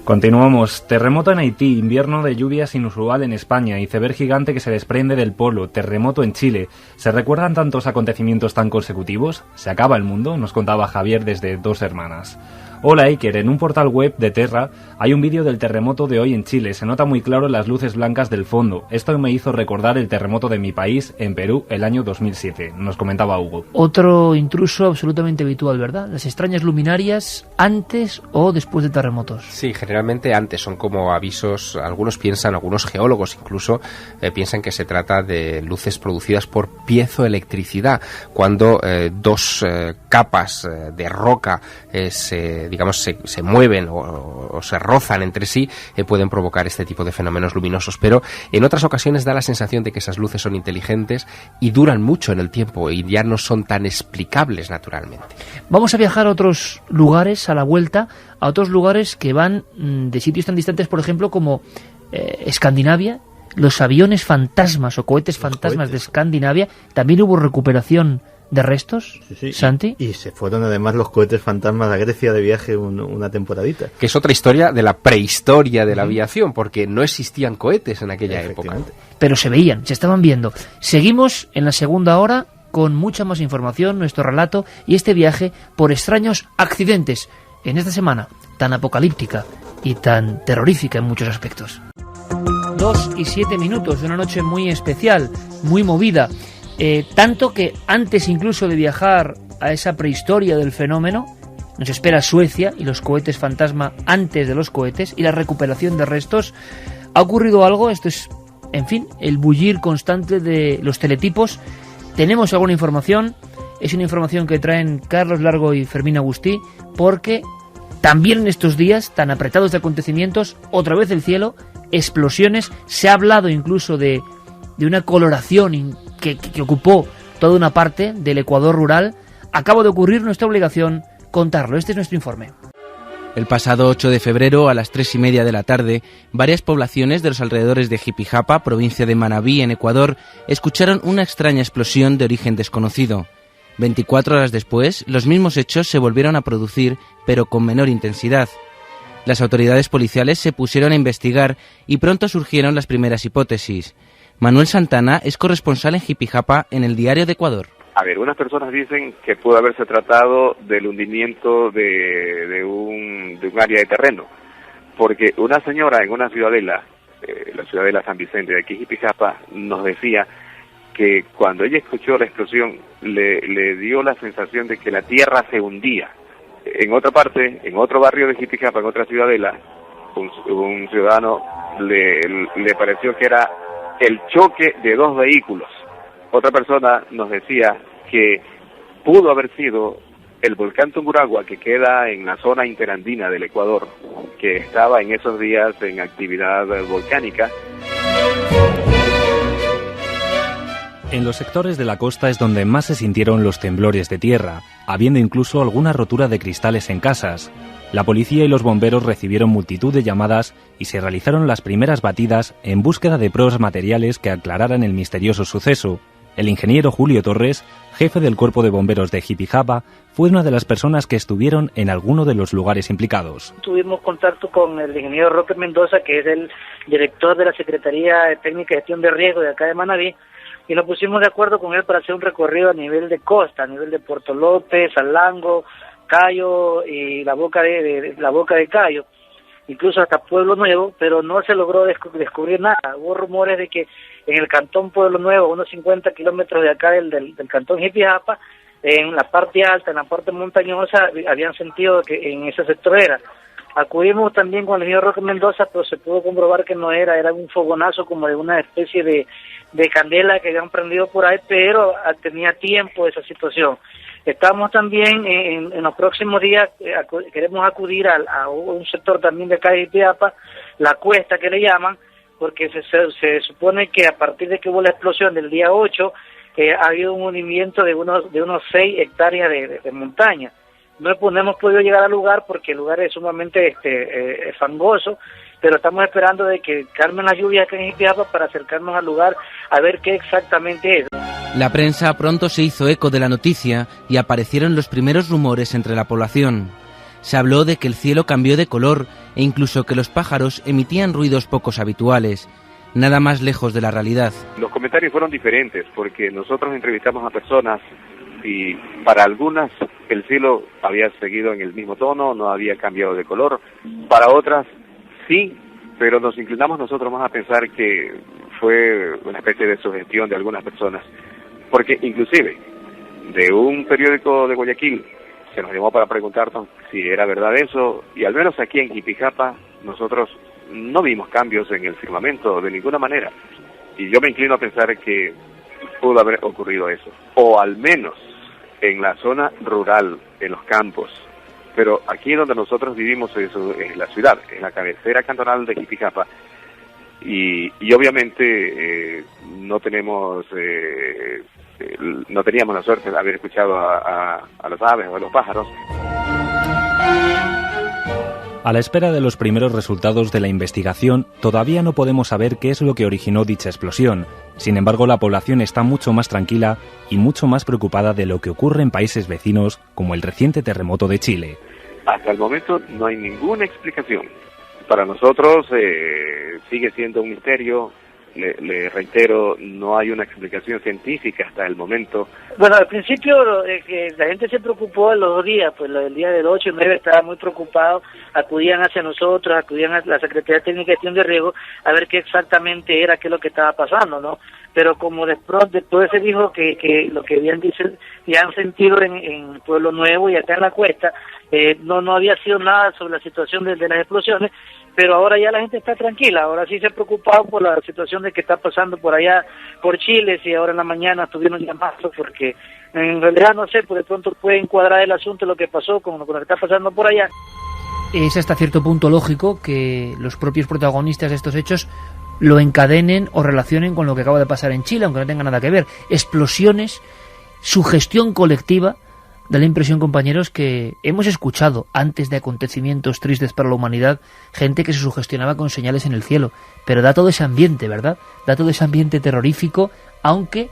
Continuamos. Terremoto en Haití, invierno de lluvias inusual en España, iceberg gigante que se desprende del polo, terremoto en Chile. ¿Se recuerdan tantos acontecimientos tan consecutivos? ¿Se acaba el mundo? Nos contaba Javier desde Dos Hermanas. Hola Iker, en un portal web de Terra hay un vídeo del terremoto de hoy en Chile. Se nota muy claro las luces blancas del fondo. Esto me hizo recordar el terremoto de mi país, en Perú, el año 2007. Nos comentaba Hugo. Otro intruso absolutamente habitual, ¿verdad? Las extrañas luminarias antes o después de terremotos. Sí, generalmente antes. Son como avisos. Algunos geólogos incluso, piensan que se trata de luces producidas por piezoelectricidad, cuando dos capas de roca se mueven o se rozan entre sí, pueden provocar este tipo de fenómenos luminosos. Pero en otras ocasiones da la sensación de que esas luces son inteligentes y duran mucho en el tiempo y ya no son tan explicables naturalmente. Vamos a viajar a otros lugares a la vuelta, a otros lugares que van de sitios tan distantes, por ejemplo, como Escandinavia. Los aviones fantasmas o cohetes fantasmas de Escandinavia, también hubo recuperación de restos, sí, Santi. Y se fueron además los cohetes fantasmas a Grecia de viaje una temporadita. Que es otra historia de la prehistoria de la aviación, porque no existían cohetes en aquella época. Pero se veían, se estaban viendo. Seguimos en la segunda hora con mucha más información, nuestro relato y este viaje por extraños accidentes en esta semana tan apocalíptica y tan terrorífica en muchos aspectos. 2:07 de una noche muy especial, muy movida. Tanto que antes incluso de viajar a esa prehistoria del fenómeno, nos espera Suecia y los cohetes fantasma antes de los cohetes y la recuperación de restos. Ha ocurrido algo, esto es, en fin, el bullir constante de los teletipos. Tenemos alguna información, es una información que traen Carlos Largo y Fermín Agustí, porque también en estos días tan apretados de acontecimientos, otra vez el cielo, explosiones, se ha hablado incluso de una coloración que ocupó toda una parte del Ecuador rural. Acaba de ocurrir, nuestra obligación contarlo. Este es nuestro informe. El pasado 8 de febrero, a las 3:30 de la tarde, varias poblaciones de los alrededores de Jipijapa, provincia de Manabí, en Ecuador, escucharon una extraña explosión de origen desconocido. 24 horas después, los mismos hechos se volvieron a producir, pero con menor intensidad. Las autoridades policiales se pusieron a investigar y pronto surgieron las primeras hipótesis. Manuel Santana es corresponsal en Jipijapa en el Diario de Ecuador. A ver, unas personas dicen que pudo haberse tratado del hundimiento de un área de terreno, porque una señora en una ciudadela, la ciudadela San Vicente de aquí Jipijapa, nos decía que cuando ella escuchó la explosión le dio la sensación de que la tierra se hundía. En otra parte, en otro barrio de Jipijapa, en otra ciudadela, un ciudadano le pareció que era el choque de dos vehículos. Otra persona nos decía que pudo haber sido el volcán Tungurahua, que queda en la zona interandina del Ecuador, que estaba en esos días en actividad volcánica. En los sectores de la costa es donde más se sintieron los temblores de tierra, habiendo incluso alguna rotura de cristales en casas. La policía y los bomberos recibieron multitud de llamadas y se realizaron las primeras batidas en búsqueda de pruebas materiales que aclararan el misterioso suceso. El ingeniero Julio Torres, jefe del Cuerpo de Bomberos de Jipijapa, fue una de las personas que estuvieron en alguno de los lugares implicados. Tuvimos contacto con el ingeniero Roque Mendoza, que es el director de la Secretaría de Técnica y Gestión de Riesgo de acá de Manabí, y nos pusimos de acuerdo con él para hacer un recorrido a nivel de costa, a nivel de Puerto López, Salango, Cayo y la boca de Cayo, incluso hasta Pueblo Nuevo, pero no se logró descubrir nada. Hubo rumores de que en el cantón Pueblo Nuevo, unos 50 kilómetros de acá del cantón Jipijapa, en la parte alta, en la parte montañosa, habían sentido que en ese sector era. Acudimos también con el ingeniero Roque Mendoza, pero se pudo comprobar que no era un fogonazo como de una especie de candela que habían prendido por ahí, pero tenía tiempo esa situación. Estamos también en los próximos días, queremos acudir a un sector también de acá de Jipijapa, la cuesta que le llaman, porque se supone que a partir de que hubo la explosión del día 8, ha habido un hundimiento de unos 6 hectáreas de montaña. No hemos podido llegar al lugar porque el lugar es sumamente fangoso, pero estamos esperando de que calmen las lluvias acá en Jipijapa para acercarnos al lugar a ver qué exactamente es. La prensa pronto se hizo eco de la noticia y aparecieron los primeros rumores entre la población. Se habló de que el cielo cambió de color e incluso que los pájaros emitían ruidos pocos habituales. Nada más lejos de la realidad. Los comentarios fueron diferentes porque nosotros entrevistamos a personas y para algunas el cielo había seguido en el mismo tono, no había cambiado de color, para otras sí, pero nos inclinamos nosotros más a pensar que fue una especie de sugestión de algunas personas, porque inclusive de un periódico de Guayaquil se nos llamó para preguntarnos si era verdad eso, y al menos aquí en Jipijapa nosotros no vimos cambios en el firmamento de ninguna manera, y yo me inclino a pensar que pudo haber ocurrido eso, o al menos en la zona rural, en los campos, pero aquí donde nosotros vivimos es la ciudad, en la cabecera cantonal de Jipijapa, y obviamente no teníamos la suerte de haber escuchado a las aves o a los pájaros. A la espera de los primeros resultados de la investigación, todavía no podemos saber qué es lo que originó dicha explosión. Sin embargo, la población está mucho más tranquila y mucho más preocupada de lo que ocurre en países vecinos, como el reciente terremoto de Chile. Hasta el momento no hay ninguna explicación. Para nosotros sigue siendo un misterio. Le reitero, no hay una explicación científica hasta el momento. Bueno, al principio que la gente se preocupó en los 2 días, pues el día del 8 y 9 estaba muy preocupado, acudían hacia nosotros, acudían a la Secretaría Técnica de Gestión de Riesgo a ver qué exactamente era, qué es lo que estaba pasando, ¿no? Pero como después se dijo que lo que habían sentido en Pueblo Nuevo y acá en la Cuesta, no había sido nada sobre la situación de las explosiones, pero ahora ya la gente está tranquila, ahora sí se ha preocupado por la situación de que está pasando por allá, por Chile, si ahora en la mañana estuvieron llamando, porque en realidad no sé, pues de pronto puede encuadrar el asunto lo que pasó con lo que está pasando por allá. Es hasta cierto punto lógico que los propios protagonistas de estos hechos lo encadenen o relacionen con lo que acaba de pasar en Chile, aunque no tenga nada que ver. Explosiones, sugestión colectiva. Da la impresión, compañeros, que hemos escuchado antes de acontecimientos tristes para la humanidad gente que se sugestionaba con señales en el cielo, pero da todo ese ambiente, ¿verdad? Da todo ese ambiente terrorífico, aunque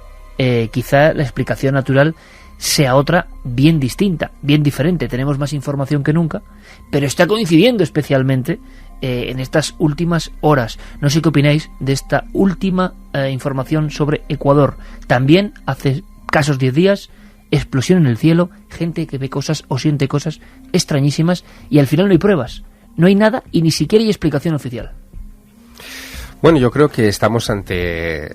quizá la explicación natural sea otra bien distinta, bien diferente. Tenemos más información que nunca, pero está coincidiendo especialmente en estas últimas horas. No sé qué opináis de esta última información sobre Ecuador. También hace escasos 10 días, explosión en el cielo, gente que ve cosas o siente cosas extrañísimas y al final no hay pruebas, no hay nada y ni siquiera hay explicación oficial. Bueno, yo creo que estamos ante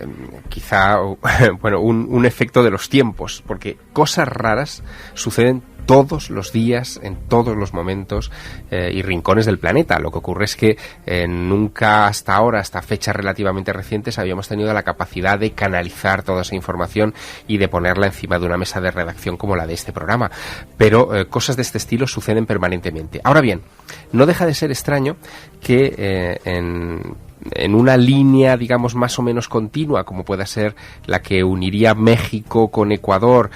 quizá un efecto de los tiempos, porque cosas raras suceden todos los días, en todos los momentos y rincones del planeta. Lo que ocurre es que nunca hasta ahora, hasta fechas relativamente recientes, habíamos tenido la capacidad de canalizar toda esa información y de ponerla encima de una mesa de redacción como la de este programa. Pero cosas de este estilo suceden permanentemente. Ahora bien, no deja de ser extraño que en una línea, digamos, más o menos continua, como pueda ser la que uniría México con Ecuador,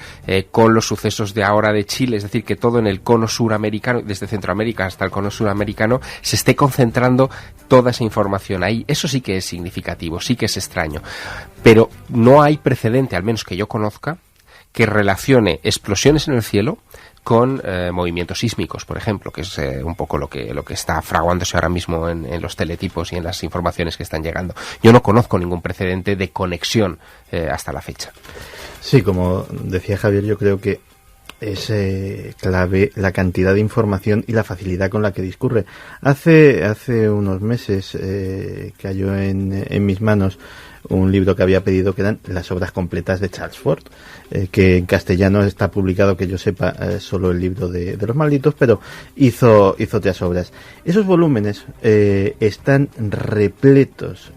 con los sucesos de ahora de Chile, es decir, que todo en el cono suramericano, desde Centroamérica hasta el cono suramericano, se esté concentrando toda esa información ahí. Eso sí que es significativo, sí que es extraño. Pero no hay precedente, al menos que yo conozca, que relacione explosiones en el cielo con movimientos sísmicos, por ejemplo, que es un poco lo que está fraguándose ahora mismo en los teletipos y en las informaciones que están llegando. Yo no conozco ningún precedente de conexión hasta la fecha. Sí, como decía Javier, yo creo que es clave la cantidad de información y la facilidad con la que discurre. Hace unos meses cayó en mis manos un libro que había pedido, que eran las obras completas de Charles Fort, que en castellano está publicado, que yo sepa, solo el libro de los malditos, pero hizo otras obras. Esos volúmenes están repletos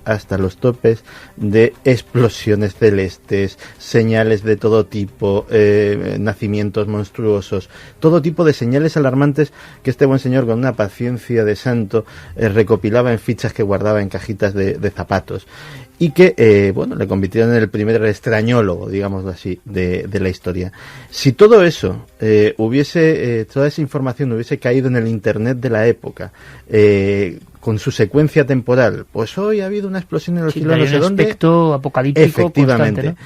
hasta los topes de explosiones celestes, señales de todo tipo, nacimientos monstruosos, todo tipo de señales alarmantes que este buen señor, con una paciencia de santo, recopilaba en fichas que guardaba en cajitas de zapatos, y que, le convirtieron en el primer extrañólogo, digámoslo así, de la historia. Si todo eso toda esa información hubiese caído en el Internet de la época, con su secuencia temporal. Pues hoy ha habido una explosión en el cielo, no sé dónde. Un aspecto apocalíptico efectivamente, constante, ¿no?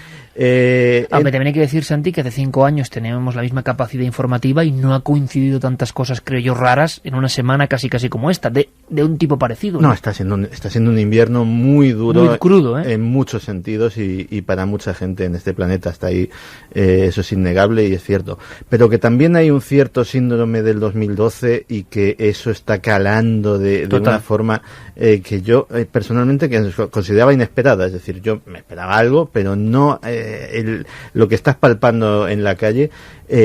Aunque también hay que decir, Santi, que hace 5 años teníamos la misma capacidad informativa y no ha coincidido tantas cosas, creo yo, raras en una semana casi como esta, de un tipo parecido. No, está siendo un invierno muy duro, muy crudo, en muchos sentidos y para mucha gente en este planeta hasta ahí, eso es innegable y es cierto. Pero que también hay un cierto síndrome del 2012 y que eso está calando de una forma que yo personalmente que consideraba inesperada. Es decir, yo me esperaba algo, pero no lo que estás palpando en la calle.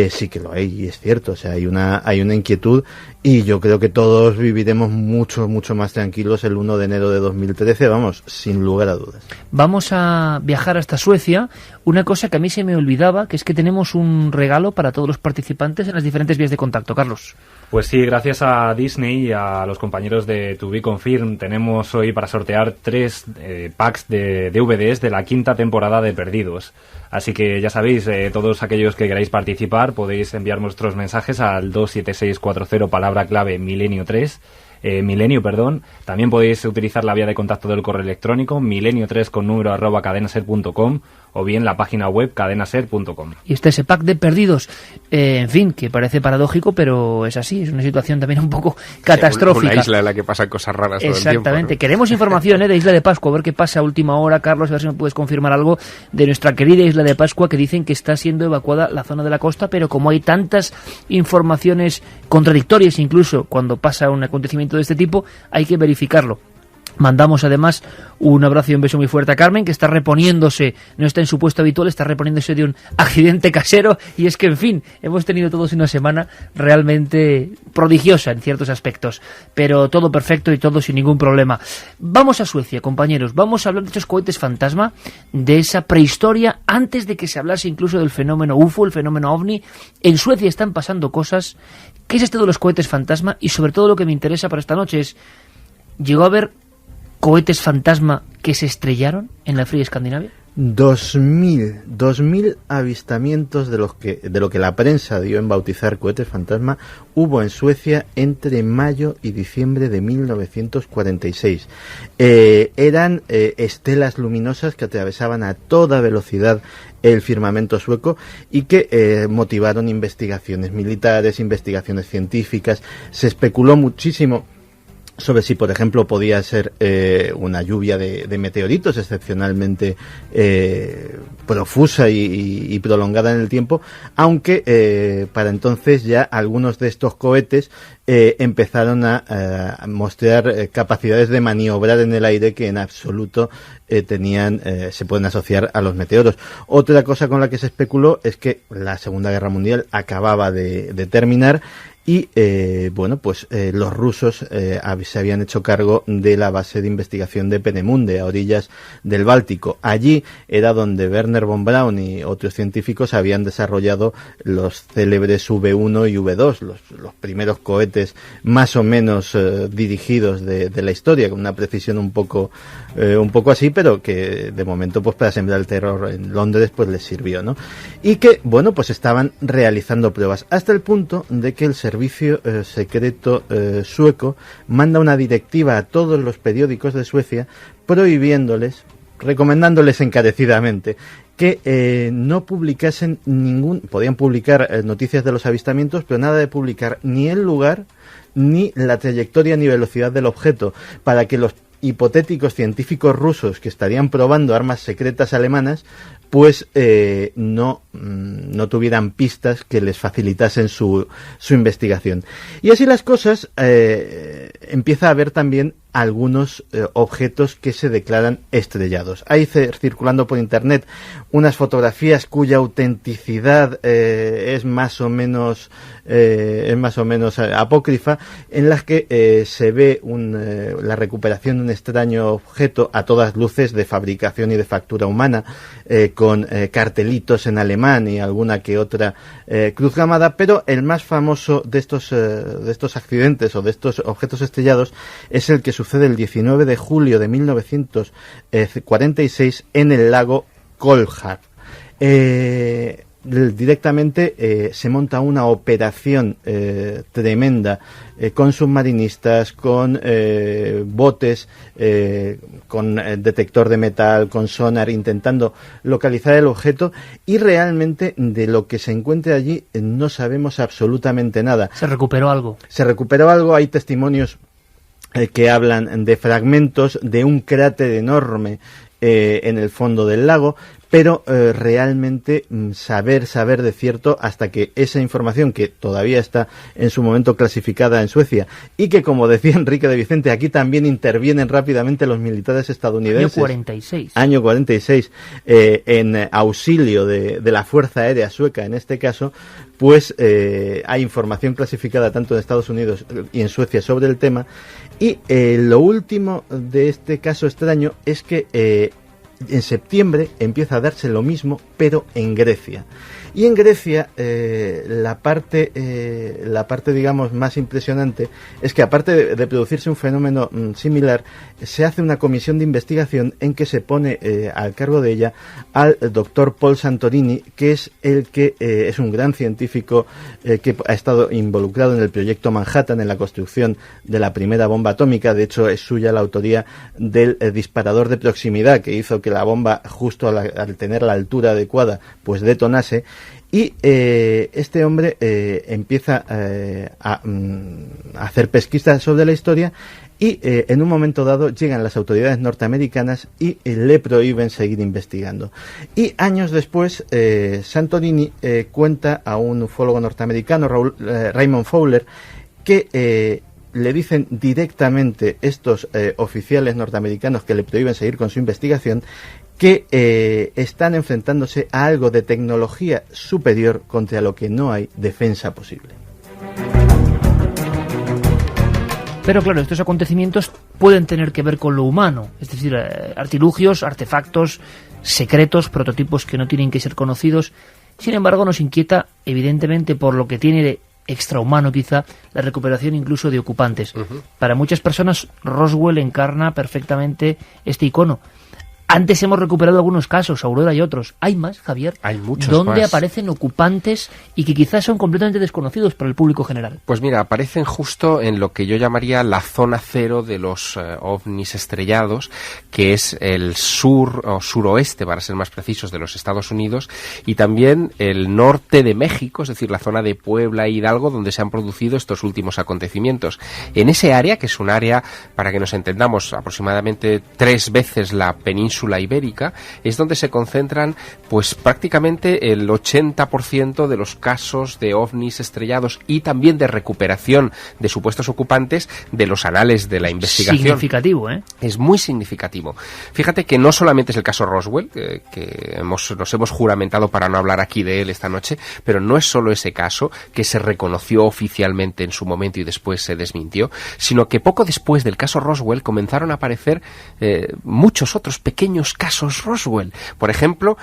Sí que lo hay, y es cierto, o sea, hay una inquietud y yo creo que todos viviremos mucho más tranquilos el 1 de enero de 2013, vamos, sin lugar a dudas. Vamos a viajar hasta Suecia. Una cosa que a mí se me olvidaba, que es que tenemos un regalo para todos los participantes en las diferentes vías de contacto. Carlos. Pues sí, gracias a Disney y a los compañeros de To Be Confirmed tenemos hoy para sortear 3 packs de DVDs de la 5ª temporada de Perdidos. Así que ya sabéis, todos aquellos que queráis participar podéis enviar vuestros mensajes al 27640 palabra clave milenio 3. También podéis utilizar la vía de contacto del correo electrónico milenio3 con número @cadenaser.com o bien la página web cadenaser.com. Y está ese pack de Perdidos, en fin, que parece paradójico, pero es así, es una situación también un poco catastrófica. Una isla en la que pasan cosas raras todo el tiempo. Exactamente. ¿No? Queremos información de Isla de Pascua, a ver qué pasa a última hora, Carlos, a ver si me puedes confirmar algo de nuestra querida Isla de Pascua, que dicen que está siendo evacuada la zona de la costa, pero como hay tantas informaciones contradictorias, incluso cuando pasa un acontecimiento de este tipo, hay que verificarlo. Mandamos además un abrazo y un beso muy fuerte a Carmen, que está reponiéndose, no está en su puesto habitual, está reponiéndose de un accidente casero, y es que, en fin, hemos tenido todos una semana realmente prodigiosa en ciertos aspectos, pero todo perfecto y todo sin ningún problema. Vamos a Suecia, compañeros, vamos a hablar de estos cohetes fantasma, de esa prehistoria, antes de que se hablase incluso del fenómeno UFO, el fenómeno OVNI. En Suecia están pasando cosas. ¿Qué es esto de los cohetes fantasma? Y sobre todo lo que me interesa para esta noche es, ¿llegó a haber cohetes fantasma que se estrellaron en la fría Escandinavia? 2000 avistamientos de lo que la prensa dio en bautizar cohetes fantasma hubo en Suecia entre mayo y diciembre de 1946. Eran estelas luminosas que atravesaban a toda velocidad el firmamento sueco y que motivaron investigaciones militares, investigaciones científicas. Se especuló muchísimo sobre si, por ejemplo, podía ser una lluvia de meteoritos excepcionalmente profusa y prolongada en el tiempo, aunque para entonces ya algunos de estos cohetes empezaron a mostrar capacidades de maniobrar en el aire que en absoluto se pueden asociar a los meteoros. Otra cosa con la que se especuló es que la Segunda Guerra Mundial acababa de terminar y los rusos se habían hecho cargo de la base de investigación de Peenemünde, a orillas del Báltico. Allí era donde Wernher von Braun y otros científicos habían desarrollado los célebres V1 y V2, los primeros cohetes más o menos dirigidos de la historia, con una precisión un poco así, pero que de momento pues para sembrar el terror en Londres pues les sirvió, ¿no? Y que pues estaban realizando pruebas hasta el punto de que el servicio secreto sueco manda una directiva a todos los periódicos de Suecia recomendándoles encarecidamente que no publicasen podían publicar noticias de los avistamientos, pero nada de publicar ni el lugar ni la trayectoria ni velocidad del objeto, para que los hipotéticos científicos rusos que estarían probando armas secretas alemanas pues no tuvieran pistas que les facilitasen su investigación. Y así las cosas, empieza a haber también algunos objetos que se declaran estrellados. Hay circulando por internet unas fotografías cuya autenticidad es más o menos apócrifa, en las que se ve la recuperación de un extraño objeto a todas luces de fabricación y de factura humana, con cartelitos en alemán y alguna que otra cruz gamada, pero el más famoso de estos accidentes o de estos objetos estrellados es el que sucede el 19 de julio de 1946 en el lago Kolhar. directamente se monta una operación tremenda con submarinistas, con botes, con detector de metal, con sonar, intentando localizar el objeto, y realmente de lo que se encuentre allí no sabemos absolutamente nada. ¿Se recuperó algo? Se recuperó algo, hay testimonios que hablan de fragmentos de un cráter enorme en el fondo del lago, pero realmente saber de cierto, hasta que esa información, que todavía está en su momento clasificada en Suecia, y que, como decía Enrique de Vicente, aquí también intervienen rápidamente los militares estadounidenses. Año 46, en auxilio de la Fuerza Aérea Sueca, en este caso, pues hay información clasificada tanto en Estados Unidos y en Suecia sobre el tema. Y lo último de este caso extraño es que en septiembre empieza a darse lo mismo, pero en Grecia. Y en Grecia la parte digamos más impresionante es que, aparte de producirse un fenómeno similar, se hace una comisión de investigación en que se pone al cargo de ella al doctor Paul Santorini, que es el que es un gran científico que ha estado involucrado en el proyecto Manhattan, en la construcción de la primera bomba atómica. De hecho, es suya la autoría del disparador de proximidad que hizo que la bomba, justo al tener la altura adecuada, pues detonase. Y este hombre empieza a hacer pesquisas sobre la historia, y en un momento dado llegan las autoridades norteamericanas y le prohíben seguir investigando. Y años después, Santorini cuenta a un ufólogo norteamericano, Raymond Fowler, que le dicen directamente estos oficiales norteamericanos que le prohíben seguir con su investigación, que están enfrentándose a algo de tecnología superior contra lo que no hay defensa posible. Pero claro, estos acontecimientos pueden tener que ver con lo humano, es decir, artilugios, artefactos, secretos, prototipos que no tienen que ser conocidos. Sin embargo, nos inquieta, evidentemente, por lo que tiene de extrahumano quizá, la recuperación incluso de ocupantes. Para muchas personas, Roswell encarna perfectamente este icono. Antes hemos recuperado algunos casos, Aurora y otros. ¿Hay más, Javier? Hay muchos ¿Dónde más aparecen ocupantes y que quizás son completamente desconocidos para el público general? Pues mira, aparecen justo en lo que yo llamaría la zona cero de los ovnis estrellados, que es el sur o suroeste, para ser más precisos, de los Estados Unidos, y también el norte de México, es decir, la zona de Puebla e Hidalgo, donde se han producido estos últimos acontecimientos. En ese área, que es un área, para que nos entendamos, aproximadamente 3 veces la península ibérica, es donde se concentran pues prácticamente el 80% de los casos de ovnis estrellados y también de recuperación de supuestos ocupantes de los anales de la investigación. Significativo, ¿eh? Es muy significativo. Fíjate que no solamente es el caso Roswell, que nos hemos juramentado para no hablar aquí de él esta noche, pero no es solo ese caso que se reconoció oficialmente en su momento y después se desmintió, sino que poco después del caso Roswell comenzaron a aparecer muchos otros pequeños casos Roswell. Por ejemplo,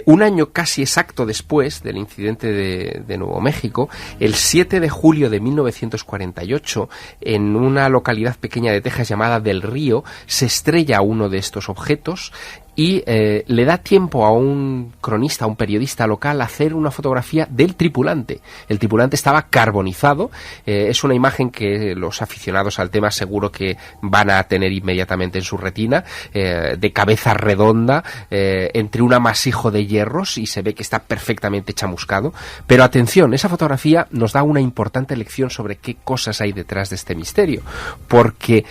un año casi exacto después del incidente de Nuevo México, el 7 de julio de 1948, en una localidad pequeña de Texas llamada Del Río, se estrella uno de estos objetos y le da tiempo a un cronista, a un periodista local, a hacer una fotografía del tripulante. El tripulante estaba carbonizado. Es una imagen que los aficionados al tema seguro que van a tener inmediatamente en su retina, de cabeza redonda, entre un amasijo de hierros, y se ve que está perfectamente chamuscado. Pero atención, esa fotografía nos da una importante lección sobre qué cosas hay detrás de este misterio, porque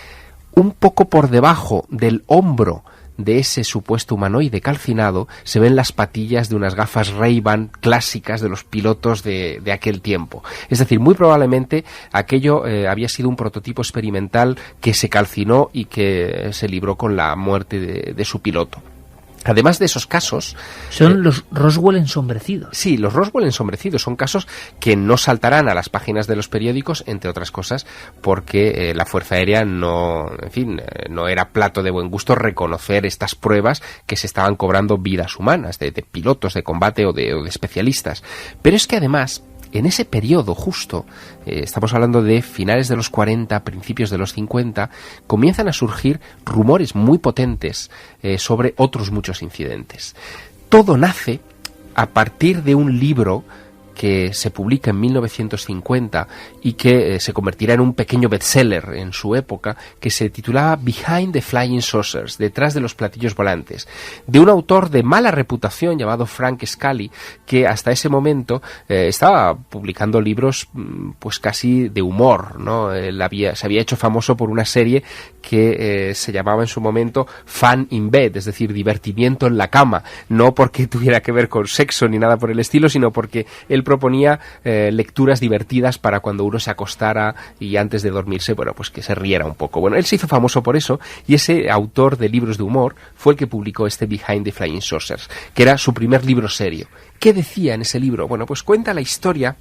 un poco por debajo del hombro de ese supuesto humanoide calcinado se ven las patillas de unas gafas Ray-Ban clásicas de los pilotos de aquel tiempo. Es decir, muy probablemente aquello había sido un prototipo experimental que se calcinó y que se libró con la muerte de su piloto. Además de esos casos... Son los Roswell ensombrecidos. Sí, los Roswell ensombrecidos son casos que no saltarán a las páginas de los periódicos, entre otras cosas, porque la Fuerza Aérea no era plato de buen gusto reconocer estas pruebas que se estaban cobrando vidas humanas, de pilotos de combate o de especialistas. Pero es que además, en ese periodo justo, estamos hablando de finales de los 40, principios de los 50, comienzan a surgir rumores muy potentes sobre otros muchos incidentes. Todo nace a partir de un libro que se publica en 1950 y que se convertirá en un pequeño bestseller en su época, que se titulaba Behind the Flying Saucers, detrás de los platillos volantes, de un autor de mala reputación llamado Frank Scully, que hasta ese momento estaba publicando libros pues casi de humor, ¿no? Se había hecho famoso por una serie que se llamaba en su momento Fun in Bed, es decir, divertimiento en la cama, no porque tuviera que ver con sexo ni nada por el estilo, sino porque él proponía lecturas divertidas para cuando uno se acostara y antes de dormirse, bueno, pues que se riera un poco. Bueno, él se hizo famoso por eso, y ese autor de libros de humor fue el que publicó este Behind the Flying Saucers, que era su primer libro serio. ¿Qué decía en ese libro? Bueno, pues cuenta la historia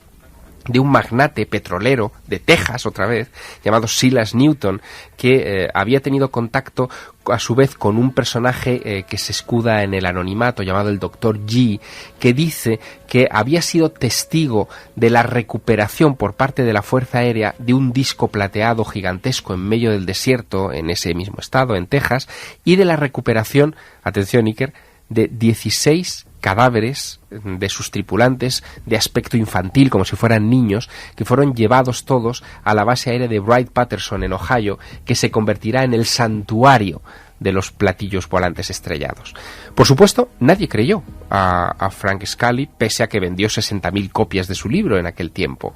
de un magnate petrolero de Texas, otra vez, llamado Silas Newton, que había tenido contacto a su vez con un personaje que se escuda en el anonimato, llamado el Dr. G, que dice que había sido testigo de la recuperación por parte de la Fuerza Aérea de un disco plateado gigantesco en medio del desierto, en ese mismo estado, en Texas, y de la recuperación, atención Iker, de 16 cadáveres de sus tripulantes de aspecto infantil, como si fueran niños, que fueron llevados todos a la base aérea de Wright-Patterson en Ohio, que se convertirá en el santuario de los platillos volantes estrellados. Por supuesto, nadie creyó a Frank Scully, pese a que vendió 60.000 copias de su libro en aquel tiempo.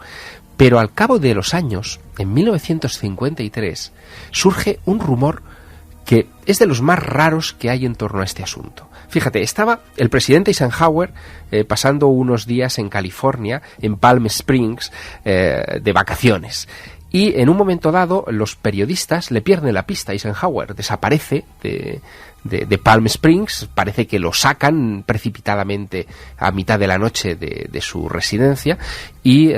Pero al cabo de los años, en 1953, surge un rumor que es de los más raros que hay en torno a este asunto. Fíjate, estaba el presidente Eisenhower pasando unos días en California, en Palm Springs, de vacaciones. Y en un momento dado, los periodistas le pierden la pista a Eisenhower, desaparece de Palm Springs, parece que lo sacan precipitadamente a mitad de la noche de su residencia, y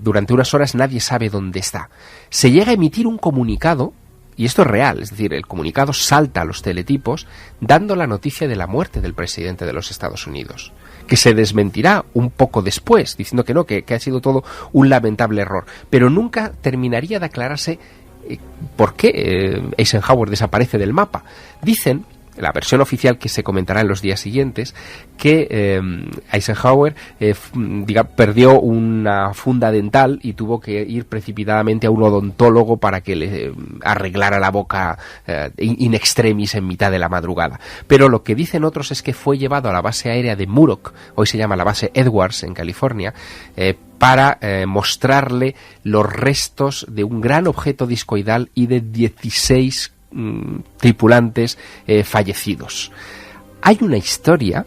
durante unas horas nadie sabe dónde está. Se llega a emitir un comunicado, y esto es real, es decir, el comunicado salta a los teletipos dando la noticia de la muerte del presidente de los Estados Unidos, que se desmentirá un poco después, diciendo que no, que ha sido todo un lamentable error, pero nunca terminaría de aclararse por qué Eisenhower desaparece del mapa. Dicen, la versión oficial que se comentará en los días siguientes, que Eisenhower perdió una funda dental y tuvo que ir precipitadamente a un odontólogo para que le arreglara la boca in extremis en mitad de la madrugada. Pero lo que dicen otros es que fue llevado a la base aérea de Muroc, hoy se llama la base Edwards en California, para mostrarle los restos de un gran objeto discoidal y de 16 tripulantes fallecidos. Hay una historia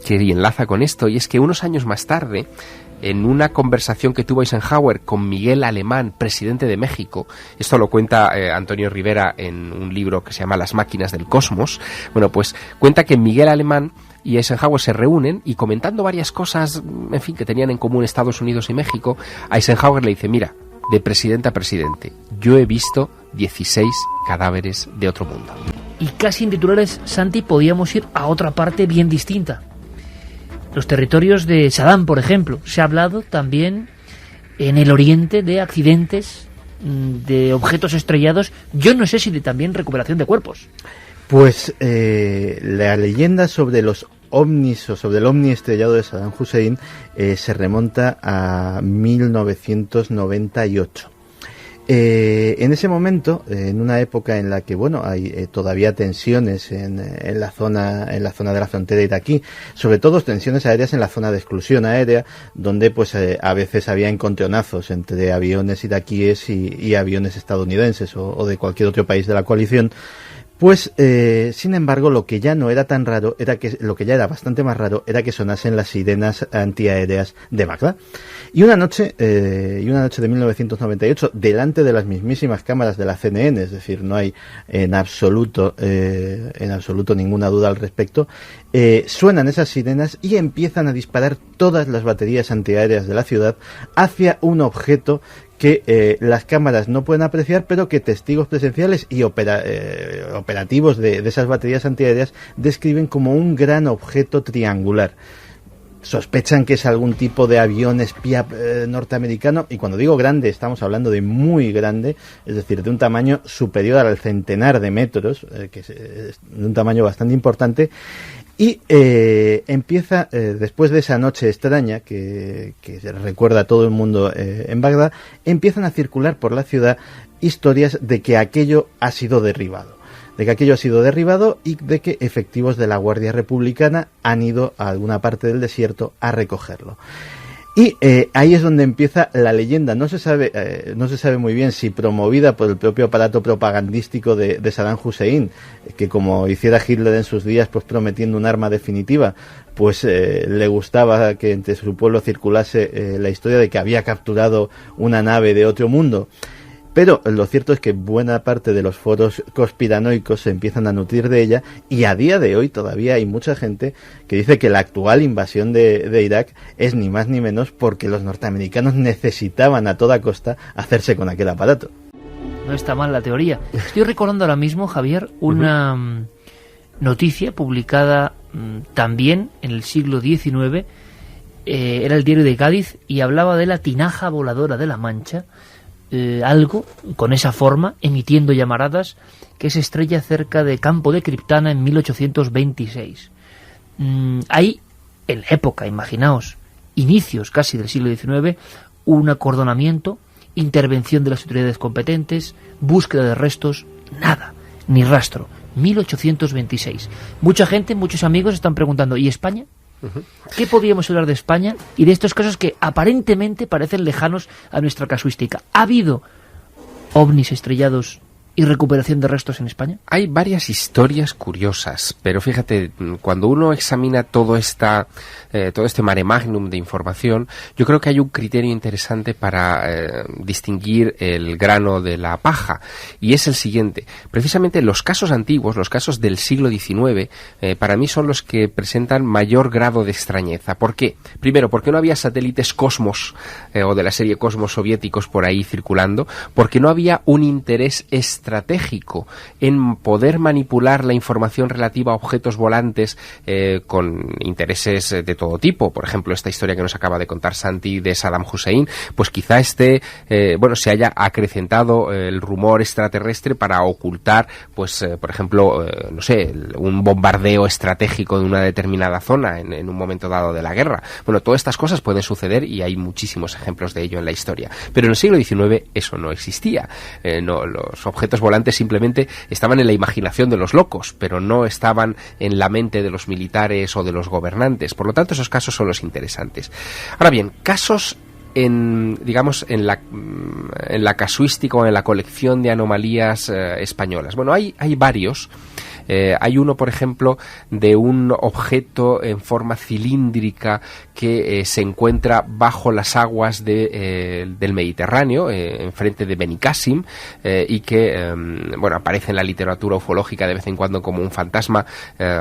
que enlaza con esto, y es que unos años más tarde, en una conversación que tuvo Eisenhower con Miguel Alemán, presidente de México, esto lo cuenta Antonio Rivera en un libro que se llama Las máquinas del cosmos, bueno, pues cuenta que Miguel Alemán y Eisenhower se reúnen y, comentando varias cosas, en fin, que tenían en común Estados Unidos y México, Eisenhower le dice: mira, de presidente a presidente, yo he visto 16 cadáveres de otro mundo. Y casi en titulares, Santi, podíamos ir a otra parte bien distinta. Los territorios de Saddam, por ejemplo. Se ha hablado también en el Oriente de accidentes, de objetos estrellados. Yo no sé si de también recuperación de cuerpos. Pues la leyenda sobre los ovnis o sobre el ovni estrellado de Saddam Hussein se remonta a 1998. En ese momento, en una época en la que hay todavía tensiones en la zona de la frontera iraquí, sobre todo tensiones aéreas en la zona de exclusión aérea, donde a veces había encontronazos entre aviones iraquíes y aviones estadounidenses o de cualquier otro país de la coalición. Pues, sin embargo, lo que ya no era tan raro, lo que ya era bastante más raro, era que sonasen las sirenas antiaéreas de Bagdad. Y una noche de 1998, delante de las mismísimas cámaras de la CNN, es decir, no hay en absoluto ninguna duda al respecto, suenan esas sirenas y empiezan a disparar todas las baterías antiaéreas de la ciudad hacia un objeto que las cámaras no pueden apreciar, pero que testigos presenciales y operativos de esas baterías antiaéreas describen como un gran objeto triangular. Sospechan que es algún tipo de avión espía norteamericano, y cuando digo grande estamos hablando de muy grande, es decir, de un tamaño superior al centenar de metros, que es de un tamaño bastante importante. Y empieza, después de esa noche extraña que recuerda a todo el mundo en Bagdad, empiezan a circular por la ciudad historias de que aquello ha sido derribado. Y de que efectivos de la Guardia Republicana han ido a alguna parte del desierto a recogerlo. Y ahí es donde empieza la leyenda. No se sabe muy bien si promovida por el propio aparato propagandístico de Saddam Hussein, que como hiciera Hitler en sus días, pues prometiendo un arma definitiva, pues le gustaba que entre su pueblo circulase la historia de que había capturado una nave de otro mundo. Pero lo cierto es que buena parte de los foros conspiranoicos se empiezan a nutrir de ella, y a día de hoy todavía hay mucha gente que dice que la actual invasión de Irak es ni más ni menos porque los norteamericanos necesitaban a toda costa hacerse con aquel aparato. No está mal la teoría. Estoy recordando ahora mismo, Javier, una noticia publicada también en el siglo XIX, era el Diario de Cádiz, y hablaba de la tinaja voladora de la Mancha, algo con esa forma, emitiendo llamaradas, que se estrella cerca de Campo de Criptana en 1826. Hay, en la época, imaginaos, inicios casi del siglo XIX, un acordonamiento, intervención de las autoridades competentes, búsqueda de restos, nada, ni rastro. 1826. Mucha gente, muchos amigos están preguntando, ¿y España? ¿Qué podríamos hablar de España y de estos casos que aparentemente parecen lejanos a nuestra casuística? ¿Ha habido ovnis estrellados y recuperación de restos en España? Hay varias historias curiosas, pero fíjate, cuando uno examina todo este mare magnum de información, yo creo que hay un criterio interesante para distinguir el grano de la paja, y es el siguiente. Precisamente los casos antiguos, los casos del siglo XIX, para mí son los que presentan mayor grado de extrañeza. ¿Por qué? Primero, porque no había satélites Cosmos o de la serie Cosmos soviéticos por ahí circulando, porque no había un interés estratégico en poder manipular la información relativa a objetos volantes con intereses de todo tipo. Por ejemplo, esta historia que nos acaba de contar Santi de Saddam Hussein, pues quizá se haya acrecentado el rumor extraterrestre para ocultar, pues por ejemplo, un bombardeo estratégico de una determinada zona en un momento dado de la guerra. Bueno, todas estas cosas pueden suceder y hay muchísimos ejemplos de ello en la historia. Pero en el siglo XIX eso no existía. Los objetos volantes simplemente estaban en la imaginación de los locos, pero no estaban en la mente de los militares o de los gobernantes. Por lo tanto, esos casos son los interesantes. Ahora bien, casos en la casuística o en la colección de anomalías españolas. Bueno, hay varios. Hay uno, por ejemplo, de un objeto en forma cilíndrica que se encuentra bajo las aguas del Mediterráneo, enfrente de Benicàssim, y que aparece en la literatura ufológica de vez en cuando como un fantasma.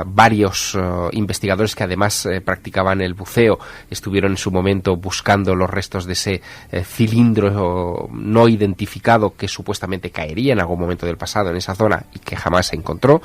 Varios investigadores que además practicaban el buceo estuvieron en su momento buscando los restos de ese cilindro no identificado que supuestamente caería en algún momento del pasado en esa zona y que jamás se encontró.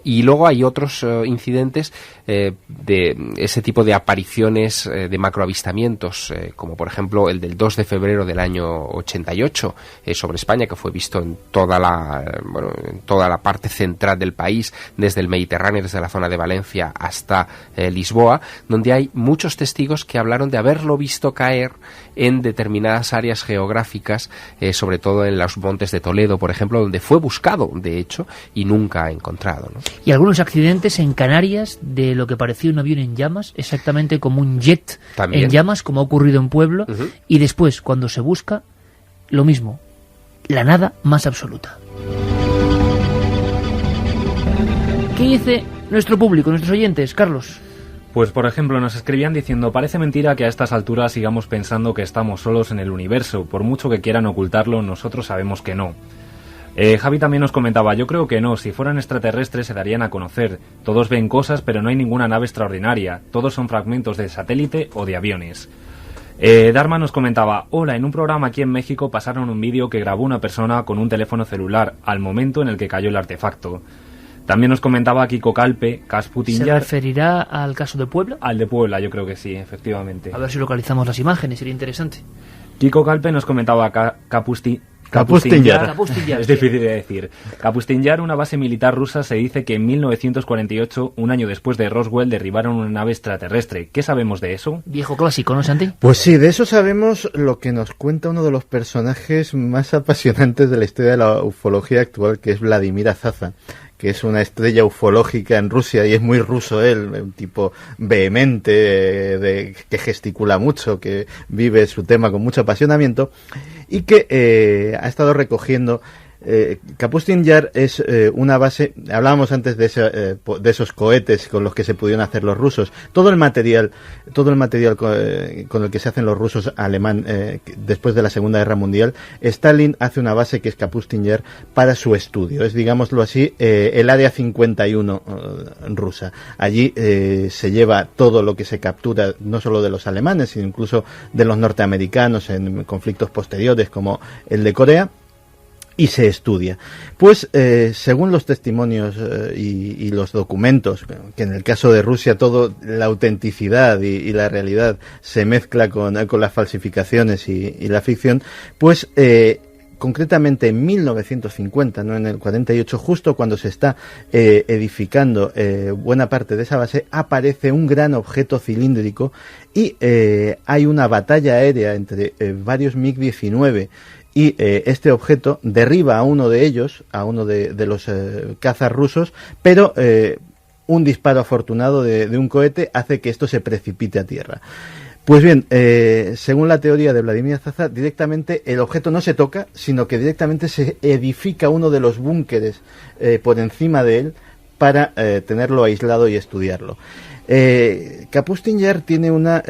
Y luego hay otros incidentes de ese tipo de apariciones de macroavistamientos, como por ejemplo el del 2 de febrero del año 88 sobre España, que fue visto en toda la parte central del país, desde el Mediterráneo, desde la zona de Valencia hasta Lisboa, donde hay muchos testigos que hablaron de haberlo visto caer en determinadas áreas geográficas, sobre todo en los montes de Toledo, por ejemplo, donde fue buscado, de hecho, y nunca encontrado, ¿no? Y algunos accidentes en Canarias de lo que parecía un avión en llamas, exactamente como un jet también en llamas, como ha ocurrido en Pueblo, y después, cuando se busca, lo mismo, la nada más absoluta. ¿Qué dice nuestro público, nuestros oyentes, Carlos? Pues por ejemplo nos escribían diciendo: parece mentira que a estas alturas sigamos pensando que estamos solos en el universo, por mucho que quieran ocultarlo, nosotros sabemos que no. Javi también nos comentaba: yo creo que no, si fueran extraterrestres se darían a conocer, todos ven cosas pero no hay ninguna nave extraordinaria, todos son fragmentos de satélite o de aviones. Dharma nos comentaba: hola, en un programa aquí en México pasaron un vídeo que grabó una persona con un teléfono celular al momento en el que cayó el artefacto. También nos comentaba Kiko Calpe, Kasputin. ¿Se referirá al caso de Puebla? Al de Puebla, yo creo que sí, efectivamente. A ver si localizamos las imágenes, sería interesante. Kiko Calpe nos comentaba Kapustin-Yar. Es difícil de decir. Kapustin-Yar, una base militar rusa, se dice que en 1948, un año después de Roswell, derribaron una nave extraterrestre. ¿Qué sabemos de eso? Viejo clásico, ¿no, Santi? Pues sí, de eso sabemos lo que nos cuenta uno de los personajes más apasionantes de la historia de la ufología actual, que es Vladimir Azaza, que es una estrella ufológica en Rusia, y es muy ruso él, un tipo vehemente, que gesticula mucho, que vive su tema con mucho apasionamiento, y que ha estado recogiendo. Kapustin-Yar es una base. Hablábamos antes de esos cohetes con los que se pudieron hacer los rusos. Todo el material con el que se hacen los rusos alemán después de la Segunda Guerra Mundial, Stalin hace una base que es Kapustin-Yar para su estudio. Es, digámoslo así, el área 51 rusa. Allí se lleva todo lo que se captura, no solo de los alemanes, sino incluso de los norteamericanos en conflictos posteriores como el de Corea, y se estudia. Pues según los testimonios y los documentos, que en el caso de Rusia todo, la autenticidad y la realidad se mezcla con las falsificaciones y la ficción, pues concretamente en 1950, no en el 48, justo cuando se está edificando buena parte de esa base, aparece un gran objeto cilíndrico y hay una batalla aérea entre varios MiG-19 y este objeto derriba a uno de ellos, a uno de los cazas rusos, pero un disparo afortunado de un cohete hace que esto se precipite a tierra. Pues bien, según la teoría de Vladimir Azaza, directamente el objeto no se toca, sino que directamente se edifica uno de los búnkeres por encima de él para tenerlo aislado y estudiarlo. Kapustin-Yar tiene una,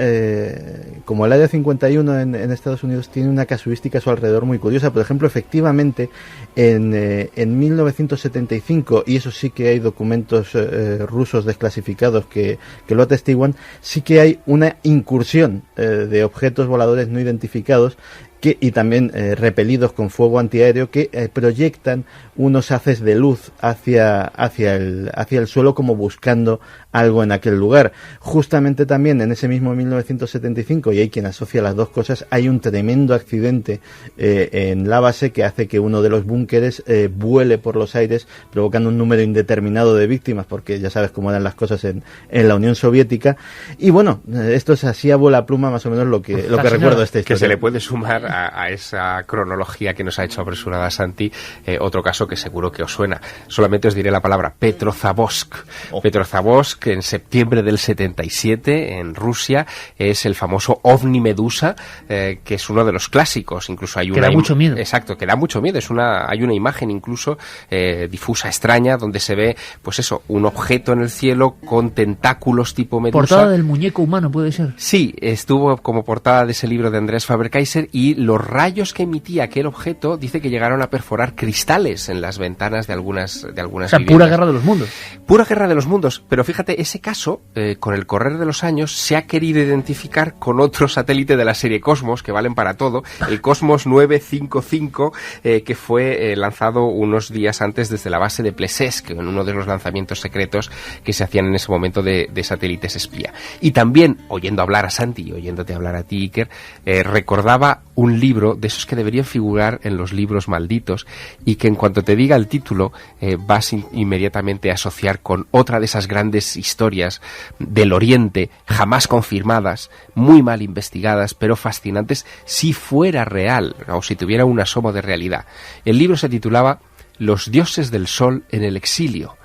como el Área 51 en Estados Unidos, tiene una casuística a su alrededor muy curiosa. Por ejemplo, efectivamente, en 1975, y eso sí que hay documentos rusos desclasificados que lo atestiguan, sí que hay una incursión de objetos voladores no identificados y también repelidos con fuego antiaéreo, que proyectan unos haces de luz hacia el suelo, como buscando algo en aquel lugar. Justamente también en ese mismo 1975, y hay quien asocia las dos cosas, hay un tremendo accidente en la base que hace que uno de los búnkeres vuele por los aires, provocando un número indeterminado de víctimas, porque ya sabes cómo eran las cosas en la Unión Soviética. Y bueno, esto es así a vuela pluma más o menos lo que recuerdo de esta historia. Que se le puede sumar a esa cronología que nos ha hecho apresurada Santi, otro caso que seguro que os suena. Solamente os diré la palabra Petrozavodsk. Petrozavodsk, en septiembre del 77, en Rusia, es el famoso OVNI Medusa, que es uno de los clásicos. Incluso hay que da mucho miedo. Exacto, que da mucho miedo. Hay una imagen incluso difusa, extraña, donde se ve, pues eso, un objeto en el cielo con tentáculos tipo medusa. Portada del muñeco humano, puede ser. Sí, estuvo como portada de ese libro de Andreas Faber-Kaiser, y los rayos que emitía aquel objeto dice que llegaron a perforar cristales en las ventanas de algunas viviendas. Pura guerra de los mundos. Pura guerra de los mundos. Pero fíjate, ese caso, con el correr de los años, se ha querido identificar con otro satélite de la serie Cosmos, que valen para todo, el Cosmos 955, que fue lanzado unos días antes desde la base de Plesetsk, en uno de los lanzamientos secretos que se hacían en ese momento de satélites espía. Y también, oyendo hablar a Santi y oyéndote hablar a ti, Iker, recordaba un libro de esos que deberían figurar en los libros malditos, y que en cuanto te diga el título vas inmediatamente a asociar con otra de esas grandes historias del Oriente, jamás confirmadas, muy mal investigadas, pero fascinantes si fuera real, o si tuviera un asomo de realidad. El libro se titulaba Los dioses del sol en el exilio.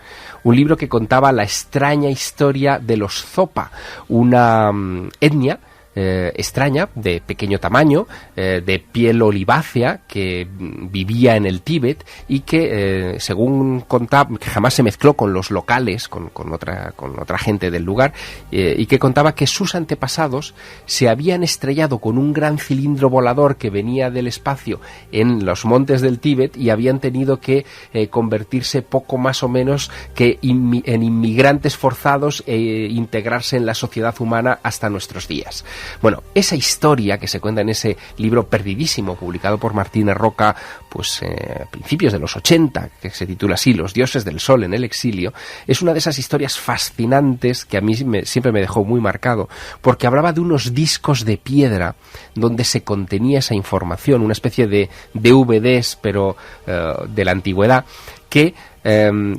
Un libro que contaba la extraña historia de los Zopa, una etnia extraña, de pequeño tamaño, de piel olivácea, que vivía en el Tíbet y que, según contaba, que jamás se mezcló con los locales, con otra gente del lugar, y que contaba que sus antepasados se habían estrellado con un gran cilindro volador que venía del espacio en los montes del Tíbet, y habían tenido que convertirse poco más o menos que en inmigrantes forzados e integrarse en la sociedad humana hasta nuestros días. Bueno, esa historia que se cuenta en ese libro perdidísimo publicado por Martínez Roca, pues a principios de los 80, que se titula así, Los dioses del sol en el exilio, es una de esas historias fascinantes que a mí siempre me dejó muy marcado, porque hablaba de unos discos de piedra donde se contenía esa información, una especie de DVDs, pero de la antigüedad, que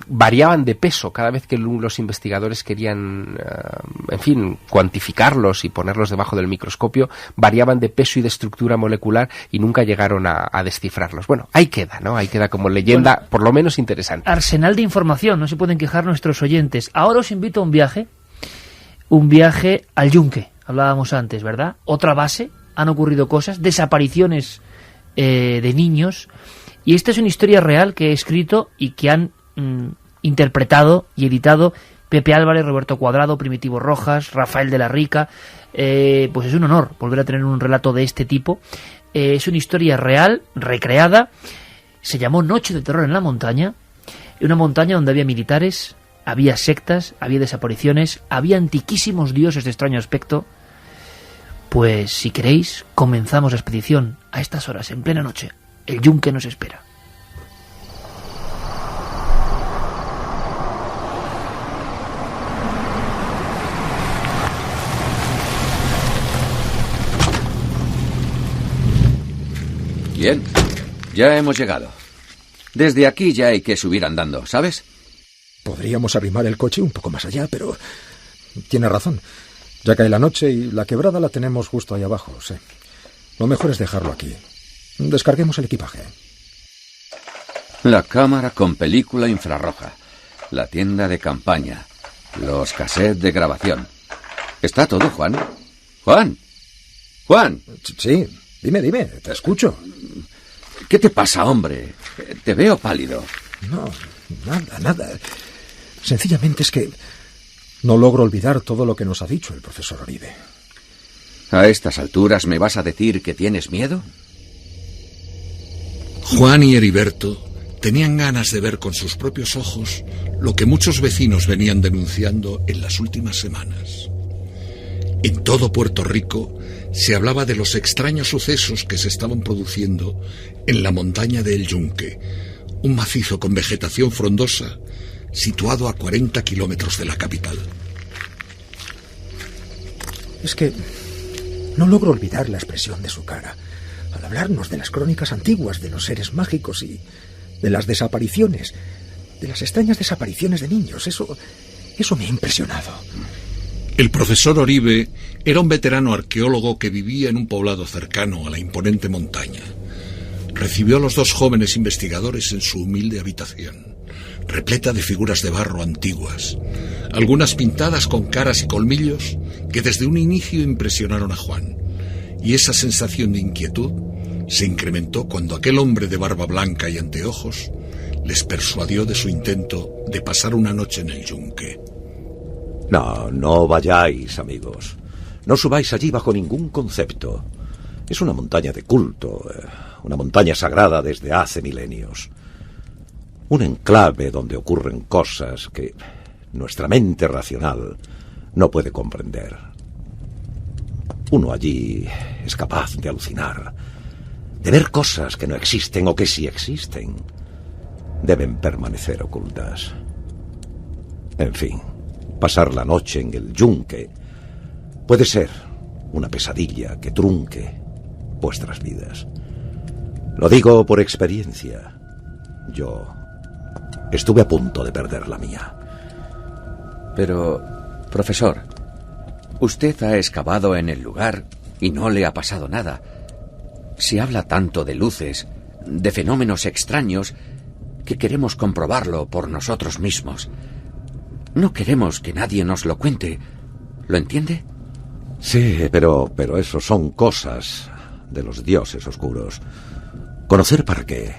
variaban de peso cada vez que los investigadores querían, en fin, cuantificarlos y ponerlos debajo del microscopio, variaban de peso y de estructura molecular y nunca llegaron a descifrarlos. Bueno, ahí queda, ¿no? Ahí queda como leyenda, bueno, por lo menos interesante. Arsenal de información, no se pueden quejar nuestros oyentes. Ahora os invito a un viaje al Yunque, hablábamos antes, ¿verdad? Otra base, han ocurrido cosas, desapariciones de niños. Y esta es una historia real que he escrito y que han interpretado y editado Pepe Álvarez, Roberto Cuadrado, Primitivo Rojas, Rafael de la Rica. Pues es un honor volver a tener un relato de este tipo. Es una historia real, recreada. Se llamó Noche de Terror en la Montaña. Una montaña donde había militares, había sectas, había desapariciones, había antiquísimos dioses de extraño aspecto. Pues si queréis, comenzamos la expedición a estas horas, en plena noche. El Yunque nos espera. Bien, ya hemos llegado. Desde aquí ya hay que subir andando, ¿sabes? Podríamos arrimar el coche un poco más allá, pero tiene razón. Ya cae la noche y la quebrada la tenemos justo ahí abajo, sí. Lo mejor es dejarlo aquí. Descarguemos el equipaje. La cámara con película infrarroja, la tienda de campaña, los cassettes de grabación. ¿Está todo, Juan? ¡Juan! ¡Juan! Sí, dime, te escucho. ¿Qué te pasa, hombre? Te veo pálido. No, nada. Sencillamente es que no logro olvidar todo lo que nos ha dicho el profesor Oribe. ¿A estas alturas me vas a decir que tienes miedo? Juan y Heriberto tenían ganas de ver con sus propios ojos lo que muchos vecinos venían denunciando en las últimas semanas. En todo Puerto Rico se hablaba de los extraños sucesos que se estaban produciendo en la montaña de El Yunque, un macizo con vegetación frondosa situado a 40 kilómetros de la capital. Es que no logro olvidar la expresión de su cara al hablarnos de las crónicas antiguas, de los seres mágicos y de las desapariciones, de las extrañas desapariciones de niños. Eso me ha impresionado. El profesor Oribe era un veterano arqueólogo que vivía en un poblado cercano a la imponente montaña. Recibió a los dos jóvenes investigadores en su humilde habitación, repleta de figuras de barro antiguas, algunas pintadas con caras y colmillos que desde un inicio impresionaron a Juan. Y esa sensación de inquietud se incrementó cuando aquel hombre de barba blanca y anteojos les persuadió de su intento de pasar una noche en el Yunque. No vayáis, amigos. No subáis allí bajo ningún concepto. Es una montaña de culto, una montaña sagrada desde hace milenios. Un enclave donde ocurren cosas que nuestra mente racional no puede comprender. Uno allí es capaz de alucinar, de ver cosas que no existen o que sí existen. Deben permanecer ocultas. En fin, pasar la noche en el Yunque puede ser una pesadilla que trunque vuestras vidas. Lo digo por experiencia. Yo estuve a punto de perder la mía. Pero, profesor, usted ha excavado en el lugar y no le ha pasado nada. Se habla tanto de luces, de fenómenos extraños, que queremos comprobarlo por nosotros mismos. No queremos que nadie nos lo cuente. ¿Lo entiende? Sí, pero eso son cosas de los dioses oscuros. ¿Conocer para qué?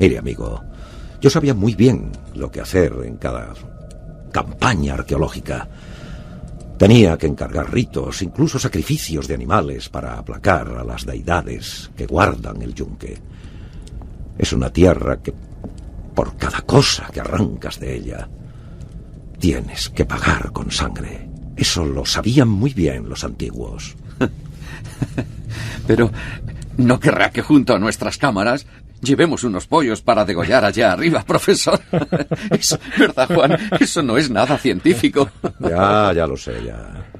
Mire, amigo, yo sabía muy bien lo que hacer en cada campaña arqueológica. Tenía que encargar ritos, incluso sacrificios de animales para aplacar a las deidades que guardan el Yunque. Es una tierra que, por cada cosa que arrancas de ella, tienes que pagar con sangre. Eso lo sabían muy bien los antiguos. Pero no querrá que junto a nuestras cámaras llevemos unos pollos para degollar allá arriba, profesor. Eso, ¿verdad, Juan? Eso no es nada científico. Ya lo sé, ya.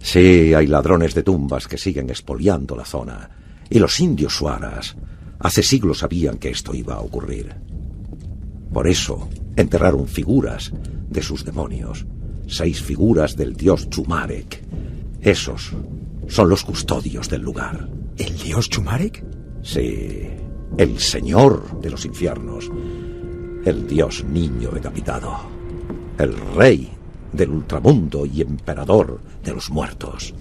Sí, hay ladrones de tumbas que siguen expoliando la zona. Y los indios suaras hace siglos sabían que esto iba a ocurrir. Por eso enterraron figuras de sus demonios. 6 figuras del dios Chumarek. Esos son los custodios del lugar. ¿El dios Chumarek? Sí, el señor de los infiernos. El dios niño decapitado. El rey del ultramundo y emperador de los muertos.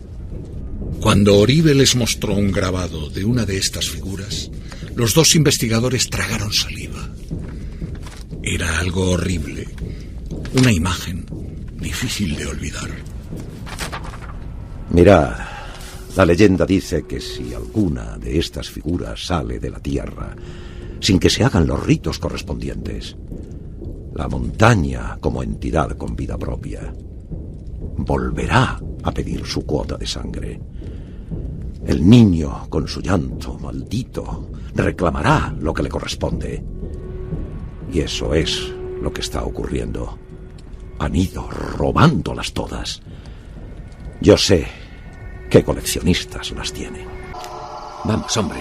Cuando Oribe les mostró un grabado de una de estas figuras, los 2 investigadores tragaron saliva. Era algo horrible, una imagen difícil de olvidar. Mirad, la leyenda dice que si alguna de estas figuras sale de la tierra, sin que se hagan los ritos correspondientes, la montaña, como entidad con vida propia, volverá a pedir su cuota de sangre. El niño, con su llanto maldito, reclamará lo que le corresponde. Y eso es lo que está ocurriendo. Han ido robándolas todas. Yo sé qué coleccionistas las tienen. Vamos, hombre,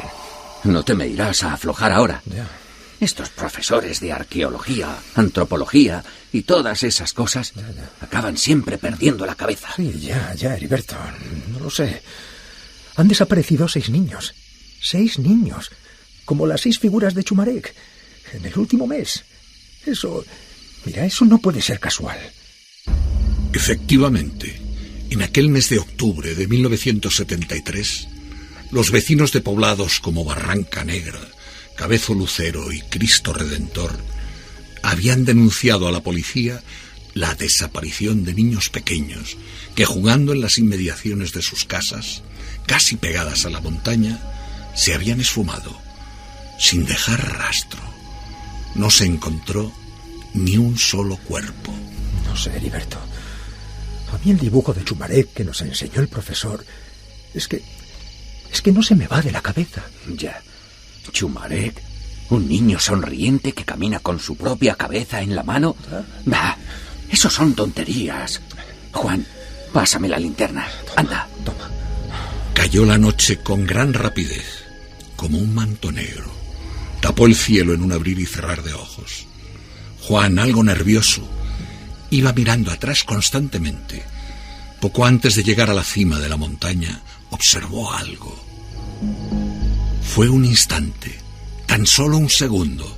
no te me irás a aflojar ahora. Ya. Estos profesores de arqueología, antropología y todas esas cosas acaban siempre perdiendo la cabeza. Sí, ya, Heriberto, no lo sé. Han desaparecido 6 niños. 6 niños. Como las 6 figuras de Chumarek. En el último mes. Eso no puede ser casual. Efectivamente, en aquel mes de octubre de 1973, los vecinos de poblados como Barranca Negra, Cabezo Lucero y Cristo Redentor habían denunciado a la policía la desaparición de niños pequeños que, jugando en las inmediaciones de sus casas, casi pegadas a la montaña, se habían esfumado, sin dejar rastro. No se encontró ni un solo cuerpo. No sé, Heriberto. A mí el dibujo de Chumarek que nos enseñó el profesor es que no se me va de la cabeza. Ya. Chumarek, un niño sonriente que camina con su propia cabeza en la mano. Bah, eso son tonterías. Juan, pásame la linterna. Anda. Toma. Cayó la noche con gran rapidez, como un manto negro. Tapó el cielo en un abrir y cerrar de ojos. Juan, algo nervioso, iba mirando atrás constantemente. Poco antes de llegar a la cima de la montaña, observó algo. Fue un instante, tan solo un segundo,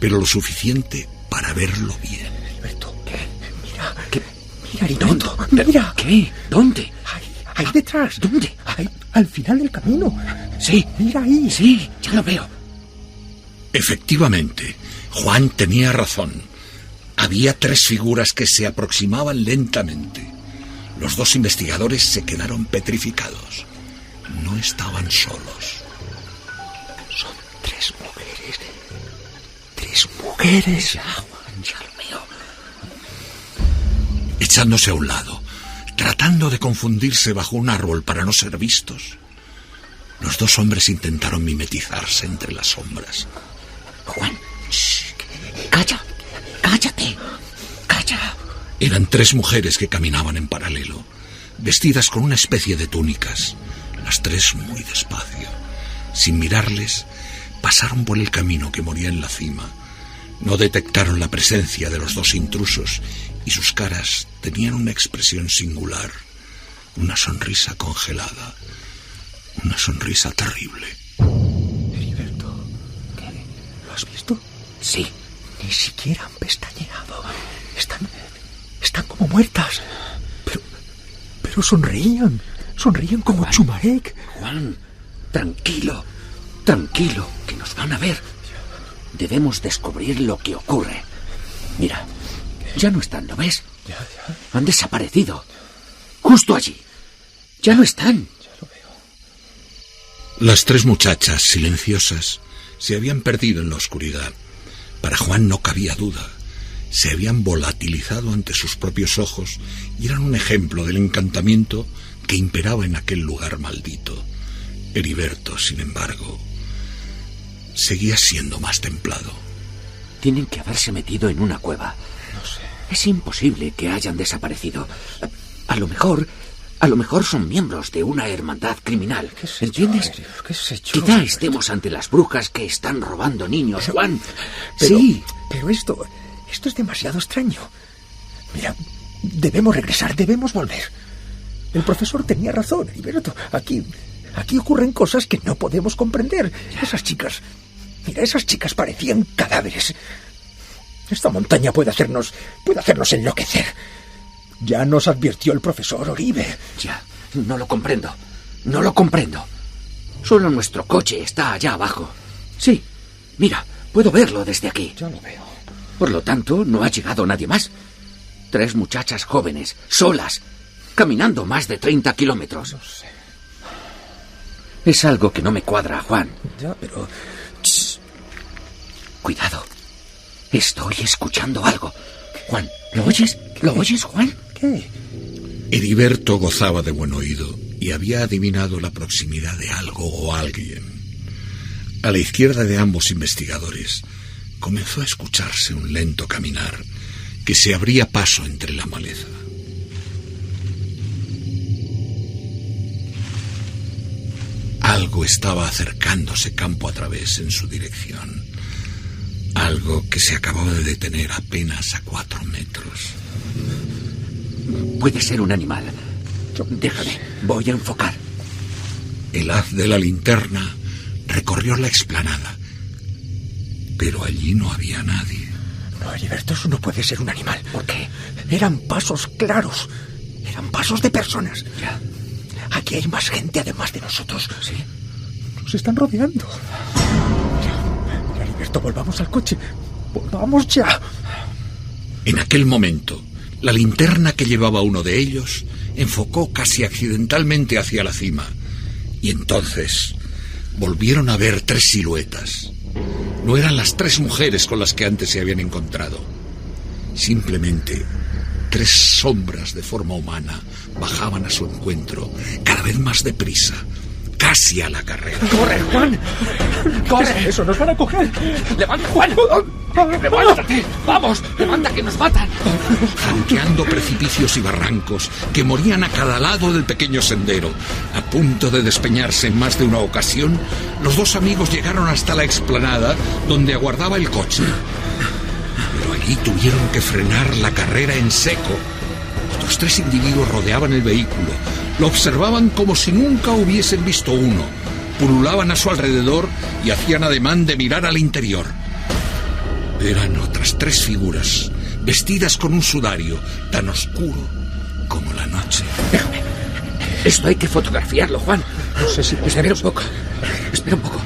pero lo suficiente para verlo bien. Heriberto, mira, ¿qué? Mira, Heriberto, mira. ¿Qué? ¿Dónde? Ahí detrás. ¿Dónde? Ahí, al final del camino. Sí. Mira ahí. Sí, ya lo veo. Efectivamente, Juan tenía razón. Había 3 figuras que se aproximaban lentamente. Los 2 investigadores se quedaron petrificados. No estaban solos. Son 3 mujeres. 3 mujeres. Ya, Juan, ya lo veo. Echándose a un lado, tratando de confundirse bajo un árbol para no ser vistos, los 2 hombres intentaron mimetizarse entre las sombras. Juan, shh, calla, cállate, calla. Eran 3 mujeres que caminaban en paralelo, vestidas con una especie de túnicas. Las 3 muy despacio. Sin mirarles, pasaron por el camino que moría en la cima. No detectaron la presencia de los 2 intrusos y sus caras tenían una expresión singular, una sonrisa congelada, una sonrisa terrible. Heriberto, ¿qué? ¿Lo has visto? Sí. Ni siquiera han pestañeado. Están como muertas. Pero sonreían. Sonreían como Juan, Chumarek. Juan, tranquilo, tranquilo, que nos van a ver. Debemos descubrir lo que ocurre. Mira, ya no están, ¿lo ves? Ya. Han desaparecido. Justo allí. Ya no están. Ya lo veo. Las 3 muchachas, silenciosas, se habían perdido en la oscuridad. Para Juan no cabía duda. Se habían volatilizado ante sus propios ojos y eran un ejemplo del encantamiento que imperaba en aquel lugar maldito. Heriberto, sin embargo, seguía siendo más templado. Tienen que haberse metido en una cueva. No sé. Es imposible que hayan desaparecido. A lo mejor son miembros de una hermandad criminal. ¿Entiendes? ¿Qué sé yo? Quizá estemos ante las brujas que están robando niños, Juan. Sí. Pero esto es demasiado extraño. Mira, debemos regresar, debemos volver. El profesor tenía razón, Heriberto. Aquí ocurren cosas que no podemos comprender. Esas chicas parecían cadáveres. Esta montaña puede hacernos enloquecer. Ya nos advirtió el profesor Oribe. Ya, no lo comprendo. Solo nuestro coche está allá abajo. Sí, mira, puedo verlo desde aquí. Ya lo veo. Por lo tanto, no ha llegado nadie más. 3 muchachas jóvenes, solas, caminando más de 30 kilómetros. No sé. Es algo que no me cuadra, Juan. Ya, pero... Cuidado. Estoy escuchando algo. Juan, ¿lo oyes? ¿Lo oyes, Juan? ¿Qué? Heriberto gozaba de buen oído y había adivinado la proximidad de algo o alguien. A la izquierda de ambos investigadores comenzó a escucharse un lento caminar que se abría paso entre la maleza. Algo estaba acercándose campo a través en su dirección. Algo que se acababa de detener apenas a 4 metros. Puede ser un animal. Déjame, voy a enfocar. El haz de la linterna recorrió la explanada, pero allí no había nadie. No, Heriberto, eso no puede ser un animal. ¿Por qué? Eran pasos claros. Eran pasos de personas. Ya. Aquí hay más gente además de nosotros. ¿Sí? Nos están rodeando. Ya, Heriberto, volvamos al coche. Volvamos ya. En aquel momento, la linterna que llevaba uno de ellos enfocó casi accidentalmente hacia la cima. Y entonces volvieron a ver 3 siluetas. No eran las 3 mujeres con las que antes se habían encontrado. Simplemente 3 sombras de forma humana bajaban a su encuentro, cada vez más deprisa, casi a la carrera. ¡Corre, Juan! ¡Corre! ¡Eso, nos van a coger! ¡Levanta, Juan! ¡Levántate! ¡Vamos! ¡Levanta, que nos matan! Franqueando precipicios y barrancos que morían a cada lado del pequeño sendero, a punto de despeñarse en más de una ocasión, los 2 amigos llegaron hasta la explanada donde aguardaba el coche. Pero allí tuvieron que frenar la carrera en seco. Los 3 individuos rodeaban el vehículo, lo observaban como si nunca hubiesen visto uno, pululaban a su alrededor y hacían ademán de mirar al interior. Eran otras 3 figuras, vestidas con un sudario tan oscuro como la noche. Déjame. Esto hay que fotografiarlo, Juan. No sé si... Espera un poco.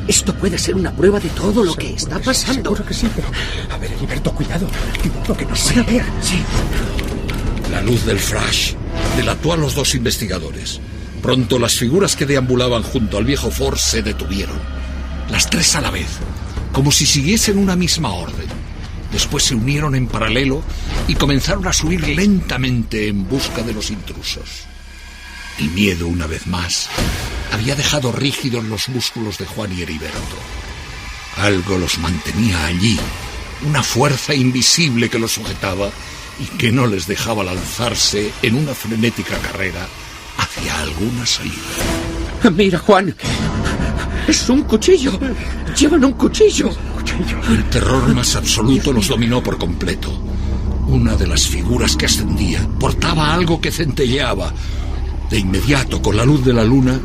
Esto puede ser una prueba de todo lo que está pasando. Seguro que sí, pero... A ver, Heriberto, cuidado. Cuidado, que nos van a ver. Sí. La luz del flash delató a los 2 investigadores. Pronto las figuras que deambulaban junto al viejo Ford se detuvieron. Las 3 a la vez, como si siguiesen una misma orden. Después se unieron en paralelo y comenzaron a subir lentamente en busca de los intrusos. El miedo, una vez más, había dejado rígidos los músculos de Juan y Heriberto. Algo los mantenía allí, una fuerza invisible que los sujetaba y que no les dejaba lanzarse en una frenética carrera hacia alguna salida. Mira, Juan, es un cuchillo. Llevan un cuchillo. El terror más absoluto los dominó por completo. Una de las figuras que ascendía portaba algo que centelleaba. De inmediato, con la luz de la luna,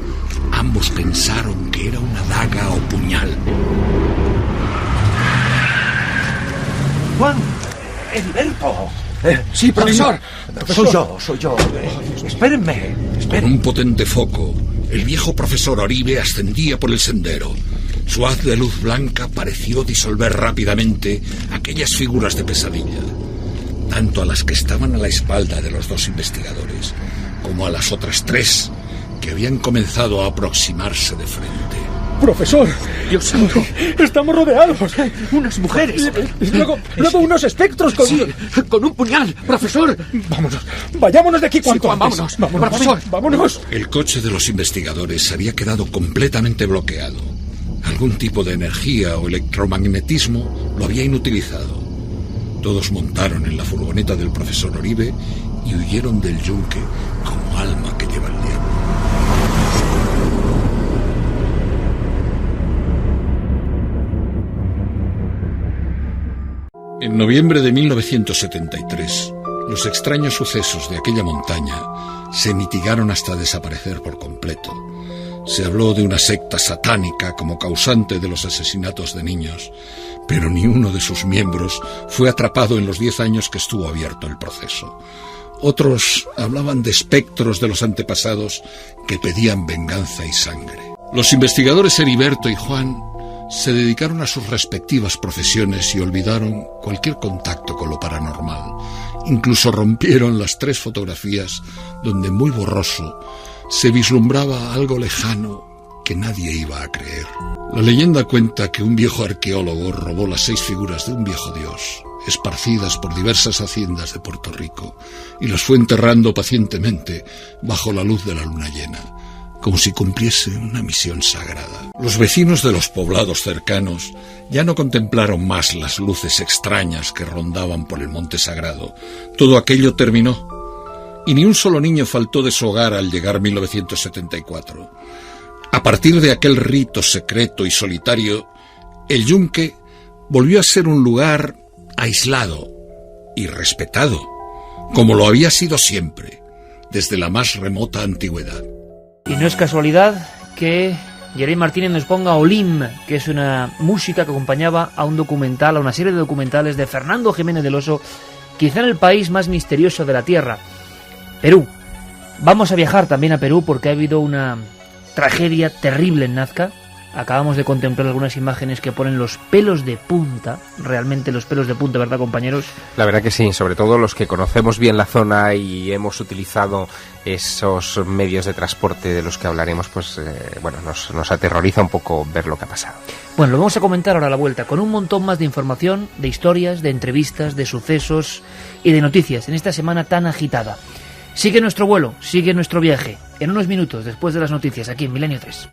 ambos pensaron que era una daga o puñal. Juan, Heriberto. Sí, profesor. Soy yo. Espérenme. Con un potente foco, el viejo profesor Oribe ascendía por el sendero. Su haz de luz blanca pareció disolver rápidamente aquellas figuras de pesadilla, tanto a las que estaban a la espalda de los 2 investigadores, como a las otras 3 que habían comenzado a aproximarse de frente. Profesor, Dios santo, estamos rodeados. Unas mujeres. Luego unos espectros con... Sí, con un puñal, profesor. Vámonos, vayámonos de aquí cuanto antes. Vámonos, profesor. Vámonos. El coche de los investigadores había quedado completamente bloqueado. Algún tipo de energía o electromagnetismo lo había inutilizado. Todos montaron en la furgoneta del profesor Oribe y huyeron del yunque como alma que lleva el diablo. En noviembre de 1973, los extraños sucesos de aquella montaña se mitigaron hasta desaparecer por completo. Se habló de una secta satánica como causante de los asesinatos de niños, pero ni uno de sus miembros fue atrapado en los 10 años que estuvo abierto el proceso. Otros hablaban de espectros de los antepasados que pedían venganza y sangre. Los investigadores Heriberto y Juan se dedicaron a sus respectivas profesiones y olvidaron cualquier contacto con lo paranormal. Incluso rompieron las 3 fotografías donde, muy borroso, se vislumbraba algo lejano que nadie iba a creer. La leyenda cuenta que un viejo arqueólogo robó las 6 figuras de un viejo dios, esparcidas por diversas haciendas de Puerto Rico, y las fue enterrando pacientemente bajo la luz de la luna llena, como si cumpliese una misión sagrada. Los vecinos de los poblados cercanos ya no contemplaron más las luces extrañas que rondaban por el monte sagrado. Todo aquello terminó, y ni un solo niño faltó de su hogar al llegar 1974. A partir de aquel rito secreto y solitario, el yunque volvió a ser un lugar aislado y respetado, como lo había sido siempre, desde la más remota antigüedad. Y no es casualidad que Jeremy Martínez nos ponga Olim, que es una música que acompañaba a un documental, a una serie de documentales de Fernando Jiménez del Oso, quizá en el país más misterioso de la Tierra, Perú. Vamos a viajar también a Perú porque ha habido una tragedia terrible en Nazca. Acabamos de contemplar algunas imágenes que ponen los pelos de punta, realmente los pelos de punta, ¿verdad, compañeros? La verdad que sí, sobre todo los que conocemos bien la zona y hemos utilizado esos medios de transporte de los que hablaremos, pues bueno, nos aterroriza un poco ver lo que ha pasado. Bueno, lo vamos a comentar ahora a la vuelta, con un montón más de información, de historias, de entrevistas, de sucesos y de noticias en esta semana tan agitada. Sigue nuestro vuelo, sigue nuestro viaje, en unos minutos después de las noticias, aquí en Milenio 3.